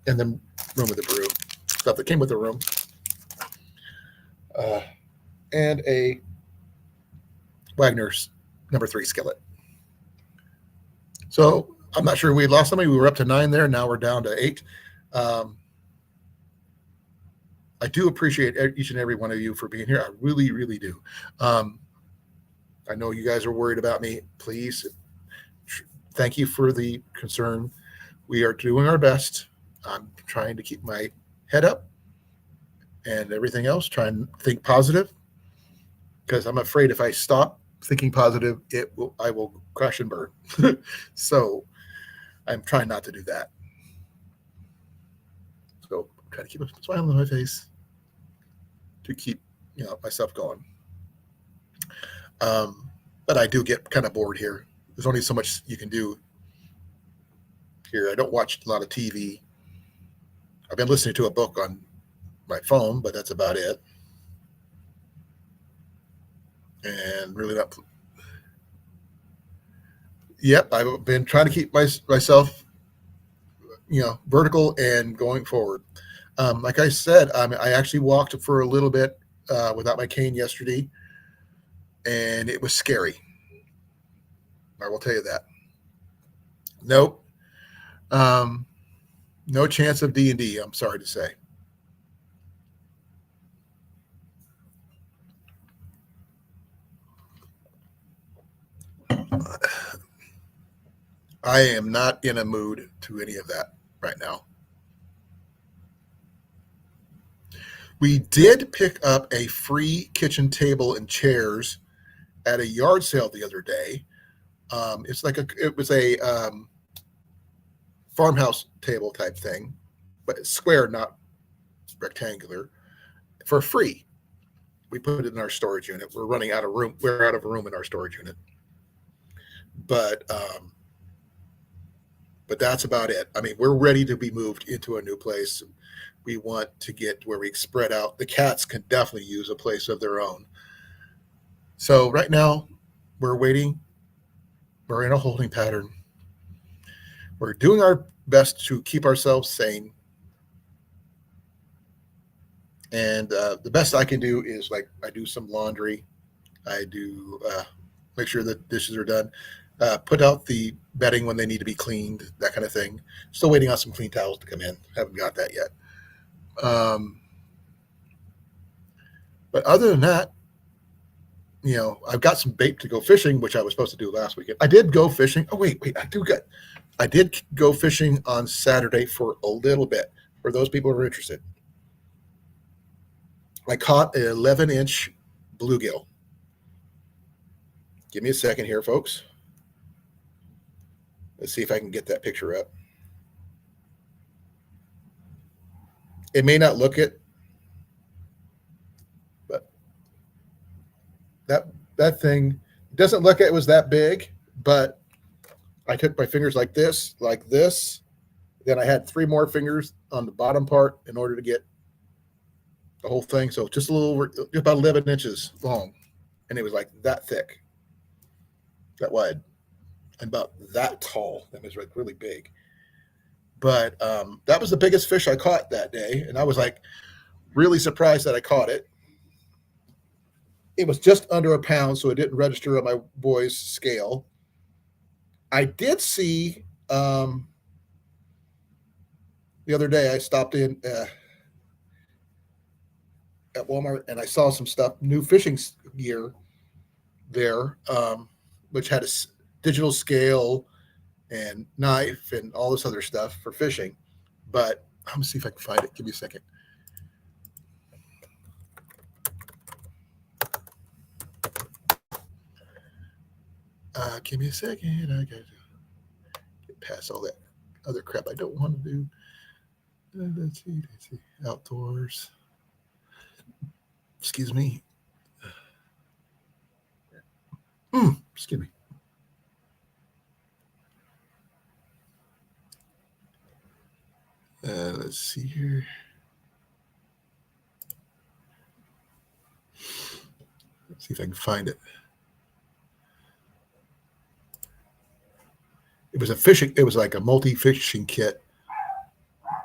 then Room with the Brew, stuff that came with the room. And a Wagner's number 3 skillet. So I'm not sure we lost somebody. We were up to 9 there. Now we're down to 8. I do appreciate each and every one of you for being here. I really, really do. I know you guys are worried about me. Please, thank you for the concern. We are doing our best. I'm trying to keep my head up and everything else, try and think positive, because I'm afraid if I stop thinking positive, I will crash and burn. So I'm trying not to do that. So try to keep a smile on my face to keep myself going. But I do get kind of bored here. There's only so much you can do here. I don't watch a lot of TV. I've been listening to a book on my phone, but that's about it. And really not. Yep, I've been trying to keep myself, vertical and going forward. Like I said, I actually walked for a little bit without my cane yesterday, and it was scary. I will tell you that. Nope. No chance of D&D, I'm sorry to say. I am not in a mood to any of that right now. We did pick up a free kitchen table and chairs at a yard sale the other day. It was a farmhouse table type thing, but it's square, not rectangular, for free. We put it in our storage unit. We're running out of room. We're out of room in our storage unit. But that's about it. I mean, we're ready to be moved into a new place. We want to get where we spread out. The cats can definitely use a place of their own. So right now, we're waiting. We're in a holding pattern. We're doing our best to keep ourselves sane. And the best I can do is, like, I do some laundry. I do make sure that dishes are done. Put out the bedding when they need to be cleaned, that kind of thing. Still waiting on some clean towels to come in. Haven't got that yet. But other than that, I've got some bait to go fishing, which I was supposed to do last weekend. I did go fishing. Oh, wait, I did go fishing on Saturday for a little bit for those people who are interested. I caught an 11-inch bluegill. Give me a second here, folks. Let's see if I can get that picture up. It may not look it, but that thing doesn't look it was that big, but I took my fingers like this. Then I had 3 more fingers on the bottom part in order to get the whole thing. So just a little over, just about 11 inches long. And it was like that thick, that wide, and about that tall. That was like really big. But that was the biggest fish I caught that day. And I was like really surprised that I caught it. It was just under a pound, so it didn't register on my boy's scale. I did see the other day I stopped in at Walmart and I saw some stuff, new fishing gear there, which had a digital scale and knife and all this other stuff for fishing. But I'm gonna see if I can find it. Give me a second. Give me a second. I gotta get past all that other crap I don't want to do. Let's see. Outdoors. Excuse me. Excuse me. Let's see here. Let's see if I can find it. It was like a multi-fishing kit.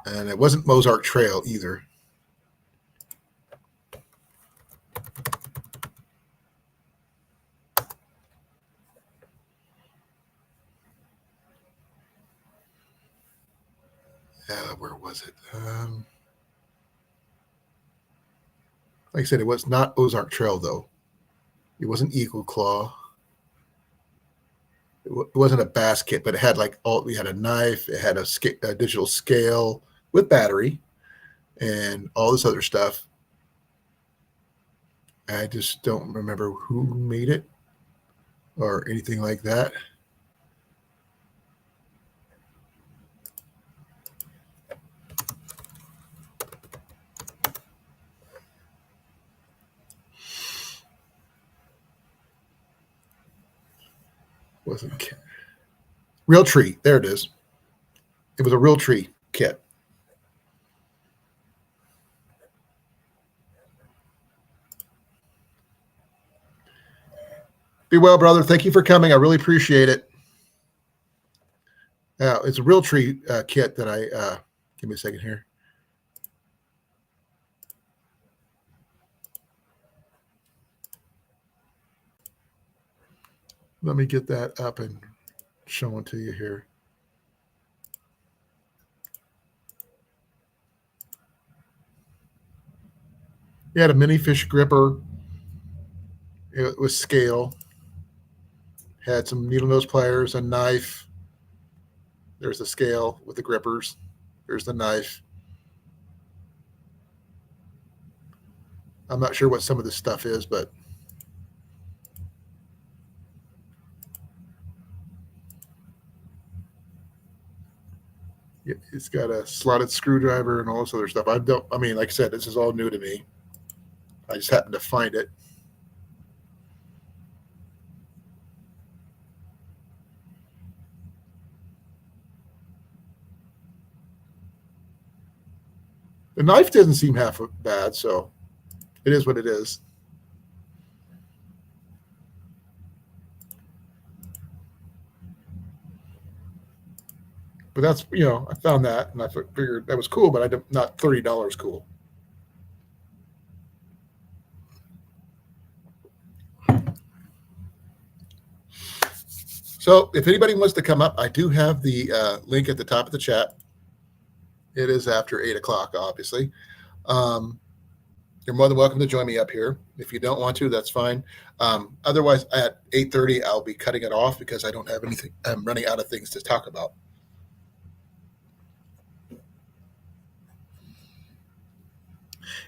And it wasn't Mozart Trail either. Where was it? Like I said, it was not Ozark Trail, though. It wasn't Eagle Claw. It wasn't a bass kit, but it had we had a knife, it had a digital scale with battery and all this other stuff. I just don't remember who made it or anything like that. Wasn't Real Tree. There it is. It was a Real Tree kit. Be well, brother. Thank you for coming. I really appreciate it. It's a Real Tree kit that I give me a second here. Let me get that up and showing to you here. You had a mini fish gripper. It was scale. Had some needle nose pliers, a knife. There's the scale with the grippers. There's the knife. I'm not sure what some of this stuff is, but it's got a slotted screwdriver and all this other stuff. Like I said, this is all new to me. I just happened to find it. The knife doesn't seem half bad, so it is what it is. But that's, I found that and I figured that was cool, but not $30 cool. So if anybody wants to come up, I do have the link at the top of the chat. It is after 8 o'clock, obviously. you're more than welcome to join me up here. If you don't want to, that's fine. Otherwise, at 8:30, I'll be cutting it off because I don't have anything. I'm running out of things to talk about.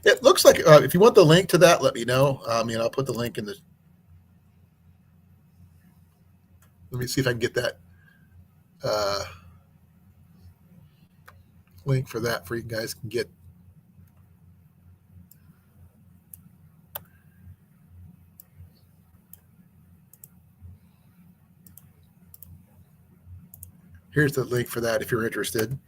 It looks like if you want the link to that, let me know. I'll put the link in the. Let me see if I can get that uh, link for that for you guys can get. Here's the link for that if you're interested.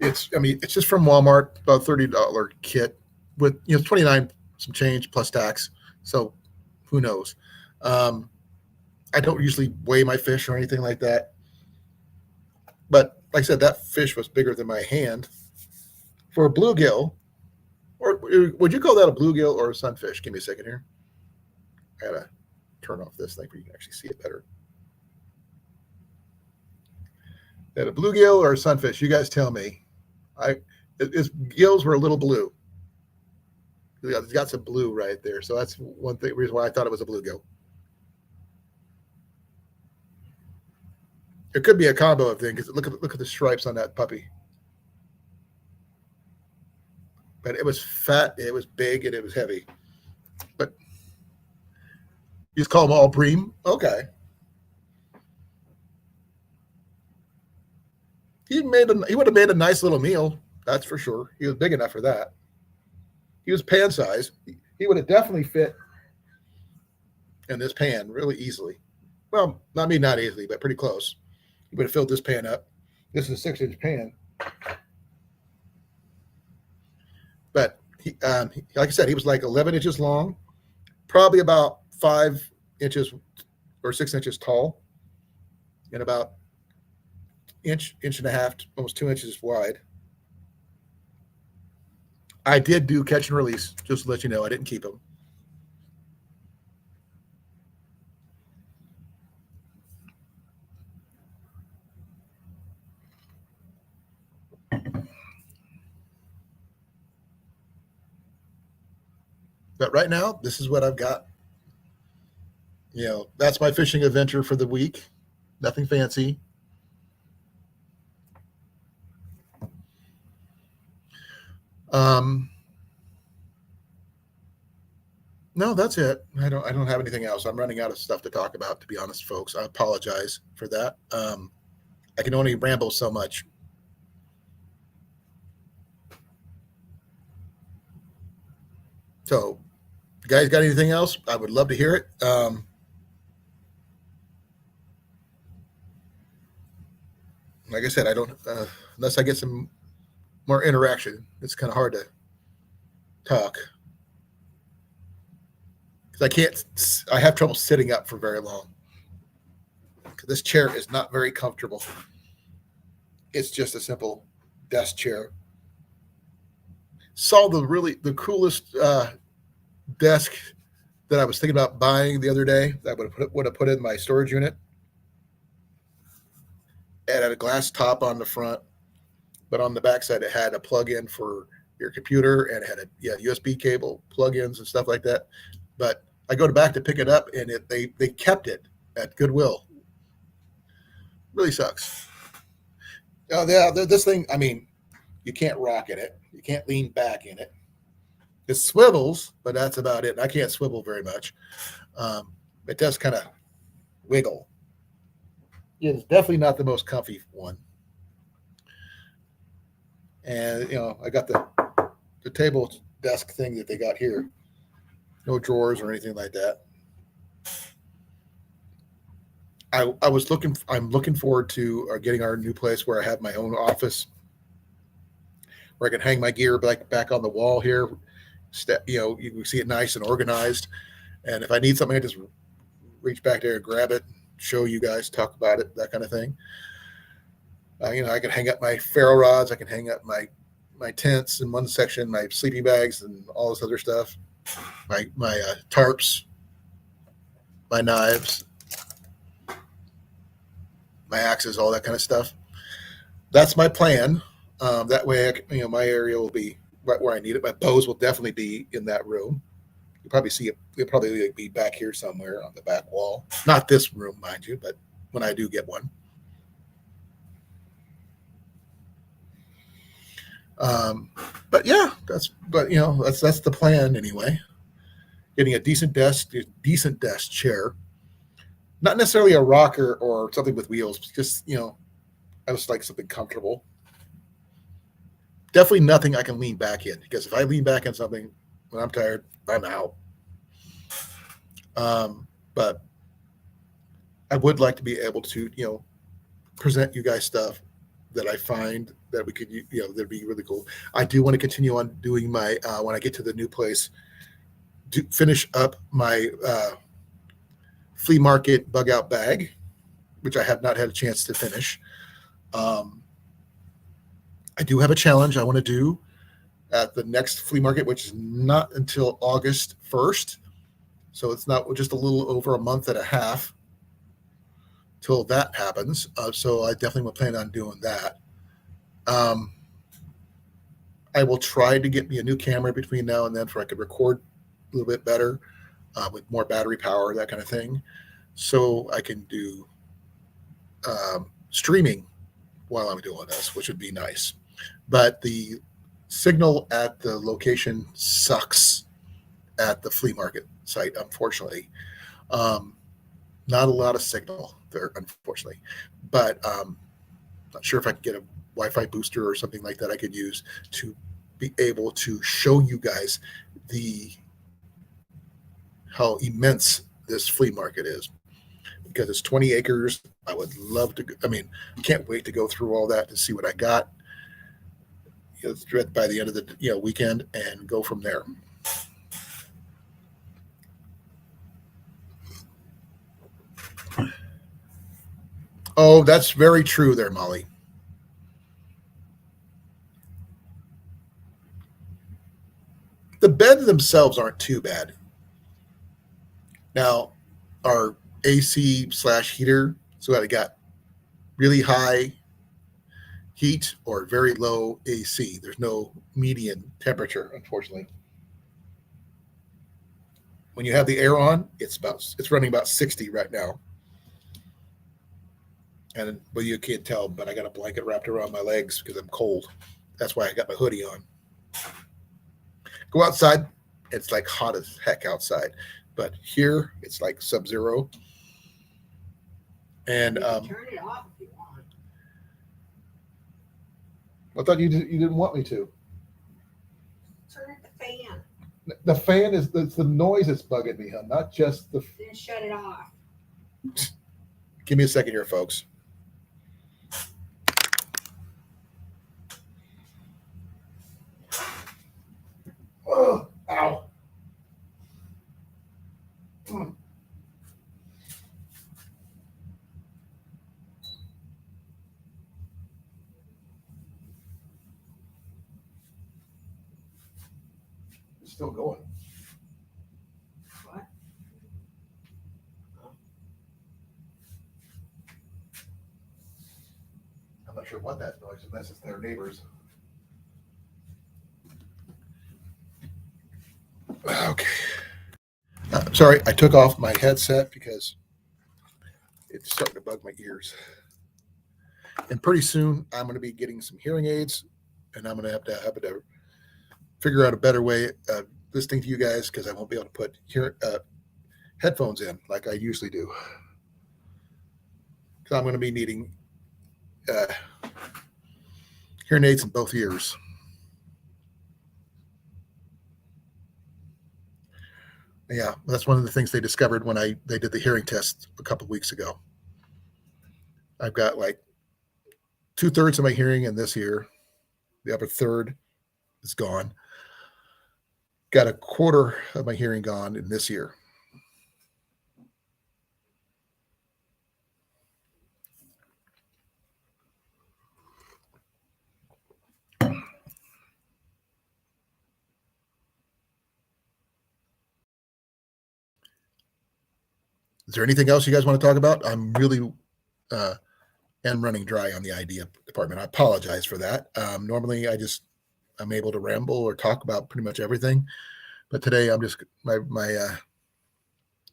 It's just from Walmart, about $30 kit with 29 some change plus tax. So who knows? Um, I don't usually weigh my fish or anything like that, but like I said, that fish was bigger than my hand for a bluegill. Or would you call that a bluegill or a sunfish? Give me a second here. I gotta turn off this thing where you can actually see it better. That a bluegill or a sunfish? You guys tell me. His gills were a little blue. It's got some blue right there, so that's one thing reason why I thought it was a bluegill. It could be a combo of things. Look at the stripes on that puppy. But it was fat, it was big, and it was heavy. But you just call them all bream? Okay. He would have made a nice little meal, that's for sure. He was big enough for that. He was pan size. He would have definitely fit in this pan really easily. Well, not easily, but pretty close. He would have filled this pan up. This is a 6-inch pan. But like I said, he was like 11 inches long, probably about 5 inches or 6 inches tall, and about inch and a half, almost 2 inches wide. I did do catch and release, just to let you know. I didn't keep him. But right now, this is what I've got. That's my fishing adventure for the week. Nothing fancy. No, that's it. I don't have anything else. I'm running out of stuff to talk about, to be honest, folks. I apologize for that. I can only ramble so much. So, you guys got anything else? I would love to hear it. Like I said, I don't unless I get some more interaction. It's kind of hard to talk because I can't. I have trouble sitting up for very long. This chair is not very comfortable. It's just a simple desk chair. Saw the coolest desk that I was thinking about buying the other day. That would have put in my storage unit. It had a glass top on the front, but on the backside it had a plug-in for your computer and it had a USB cable plug-ins and stuff like that. But I go back to pick it up and they kept it at Goodwill. Really sucks. Oh yeah, this thing. I mean, you can't rock in it. You can't lean back in it. It swivels, but that's about it. And I can't swivel very much. It does kind of wiggle. It's definitely not the most comfy one. And I got the table desk thing that they got here. No drawers or anything like that. I'm looking forward to getting our new place where I have my own office, where I can hang my gear back on the wall here. You can see it nice and organized. And if I need something, I just reach back there and grab it, show you guys, talk about it, that kind of thing. I can hang up my ferro rods. I can hang up my tents in one section, my sleeping bags, and all this other stuff. My tarps, my knives. my axes, all that kind of stuff. That's my plan. That way, my area will be right where I need it. My bows will definitely be in that room. You'll probably see it. It'll probably be back here somewhere on the back wall. Not this room, mind you, but when I do get one. But yeah, that's the plan anyway. Getting a decent desk chair, not necessarily a rocker or something with wheels. Just I just like something comfortable. Definitely nothing I can lean back in, because if I lean back on something when I'm tired, I'm out. But I would like to be able to present you guys stuff that I find that we could that'd be really cool. I do want to continue on doing my when I get to the new place, to finish up my flea market bug out bag, which I have not had a chance to finish. I do have a challenge I want to do at the next flea market, which is not until August 1st. So it's not just a little over a month and a half till that happens. So I definitely will plan on doing that. I will try to get me a new camera between now and then, so I could record a little bit better with more battery power, that kind of thing. So I can do streaming while I'm doing this, which would be nice. But the signal at the location sucks at the flea market site, unfortunately. Not a lot of signal there, unfortunately. But not sure if I can get a Wi-Fi booster or something like that I could use to be able to show you guys how immense this flea market is, because it's 20 acres. I would love to. Can't wait to go through all that to see what I got. By the end of the weekend, and go from there. Oh, that's very true there, Molly. The beds themselves aren't too bad. Now, our AC/heater, so I got really high heat or very low AC. There's no median temperature, unfortunately. When you have the air on, it's running about 60 right now. And well, you can't tell, but I got a blanket wrapped around my legs because I'm cold. That's why I got my hoodie on. Go outside, it's like hot as heck outside, but here it's like sub-zero. And You can turn it off if you want. I thought you didn't want me to. Turn the fan. The fan is the noise that's bugging me, huh? Not just the. Then shut it off. Give me a second here, folks. Oh, ow. It's still going. What? I'm not sure what that noise is, unless it's their neighbors. Okay. Sorry, I took off my headset because it's starting to bug my ears. And pretty soon, I'm going to be getting some hearing aids, and I'm going to have to figure out a better way of listening to you guys, because I won't be able to put headphones in like I usually do. So I'm going to be needing hearing aids in both ears. Yeah, that's one of the things they discovered when they did the hearing test a couple of weeks ago. I've got like 2/3 of my hearing in this ear. The upper third is gone. Got 1/4 of my hearing gone in this ear. Is there anything else you guys want to talk about? I'm really and running dry on the idea department. I apologize for that. Normally, I'm able to ramble or talk about pretty much everything, but today I'm just my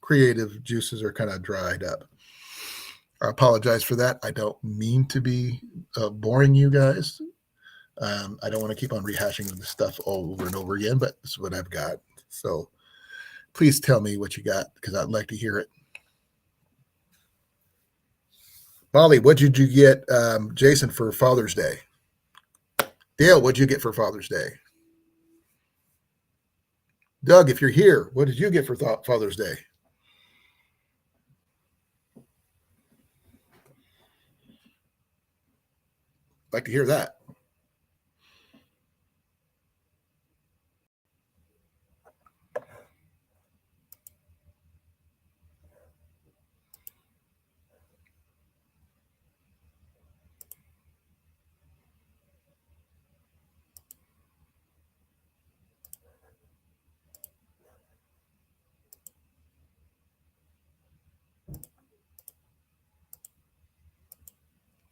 creative juices are kind of dried up. I apologize for that. I don't mean to be boring you guys. I don't want to keep on rehashing the stuff all over and over again, but this is what I've got. So please tell me what you got because I'd like to hear it. Molly, what did you get, Jason, for Father's Day? Dale, what did you get for Father's Day? Doug, if you're here, what did you get for Father's Day? Like to hear that.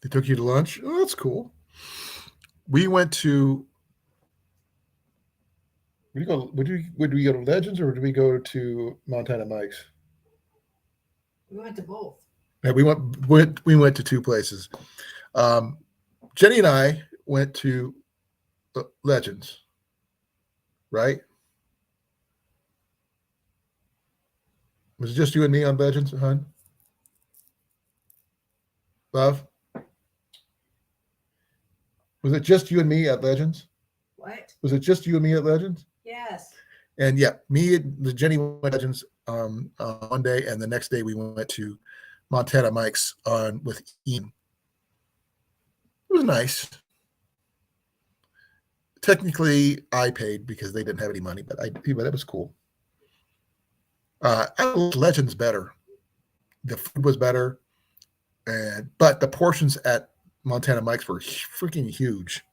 They took you to lunch. Oh, that's cool. We went to. Would we go to Legends or did we go to Montana Mike's? We went to both. Yeah, we went to two places. Jenny and I went to Legends, right? Was it just you and me on Legends, hon? Love? Was it just you and me at Legends? What? Was it just you and me at Legends? Yes. And yeah, me and Jenny went to Legends one day, and the next day we went to Montana Mike's with Ian. It was nice. Technically, I paid because they didn't have any money, but it was cool. I liked Legends better. The food was better, but the portions at Montana Mike's were freaking huge.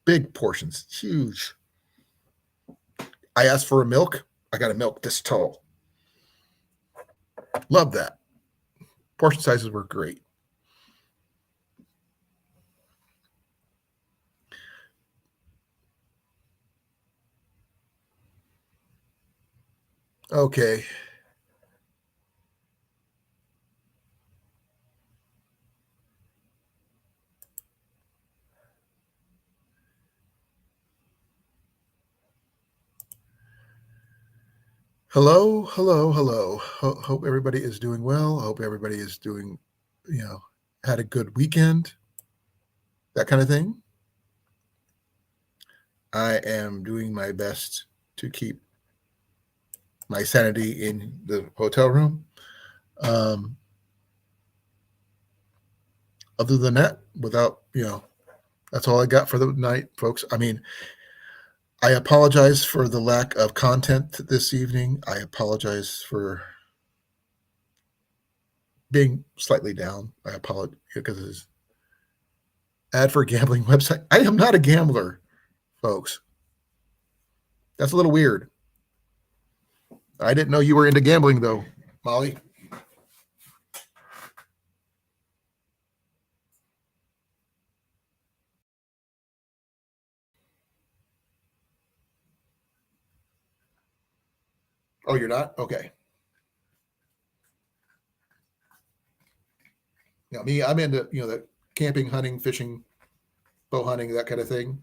Big portions, huge. I asked for a milk. I got a milk this tall. Love that. Portion sizes were great. Okay. Hello. Hope everybody is doing well. Hope everybody is doing, had a good weekend. That kind of thing. I am doing my best to keep my sanity in the hotel room. Other than that, that's all I got for the night, folks. I mean, I apologize for the lack of content this evening. I apologize for being slightly down. I apologize because it's ad for gambling website. I am not a gambler, folks. That's a little weird. I didn't know you were into gambling, though, Molly. Oh, you're not? Okay. Me, I'm into, the camping, hunting, fishing, bow hunting, that kind of thing.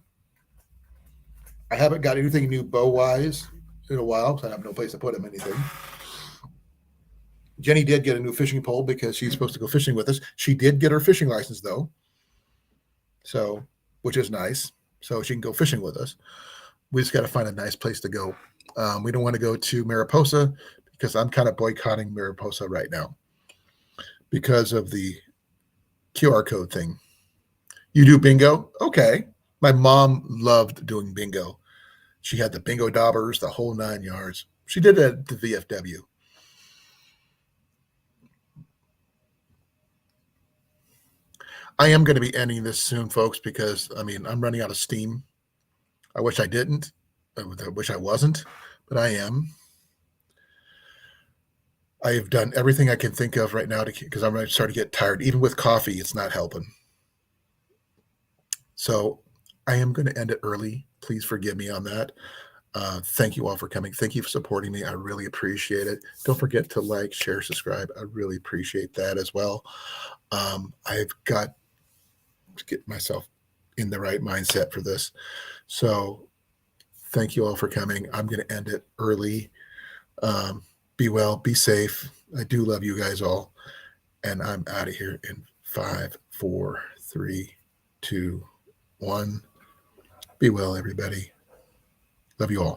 I haven't got anything new bow-wise in a while, so I have no place to put anything. Jenny did get a new fishing pole because she's supposed to go fishing with us. She did get her fishing license, though, so which is nice. So she can go fishing with us. We just got to find a nice place to go. We don't want to go to Mariposa because I'm kind of boycotting Mariposa right now because of the QR code thing. You do bingo? Okay. My mom loved doing bingo. She had the bingo daubers, the whole 9 yards. She did it at the VFW. I am going to be ending this soon, folks, because, I'm running out of steam. I wish I didn't. I wish I wasn't, but I am. I have done everything I can think of right now because I'm starting to get tired. Even with coffee, it's not helping. So I am going to end it early. Please forgive me on that. Thank you all for coming. Thank you for supporting me. I really appreciate it. Don't forget to like, share, subscribe. I really appreciate that as well. I've got to get myself in the right mindset for this. So thank you all for coming. I'm going to end it early. Be well, be safe. I do love you guys all. And I'm out of here in 5, 4, 3, 2, 1. Be well, everybody. Love you all.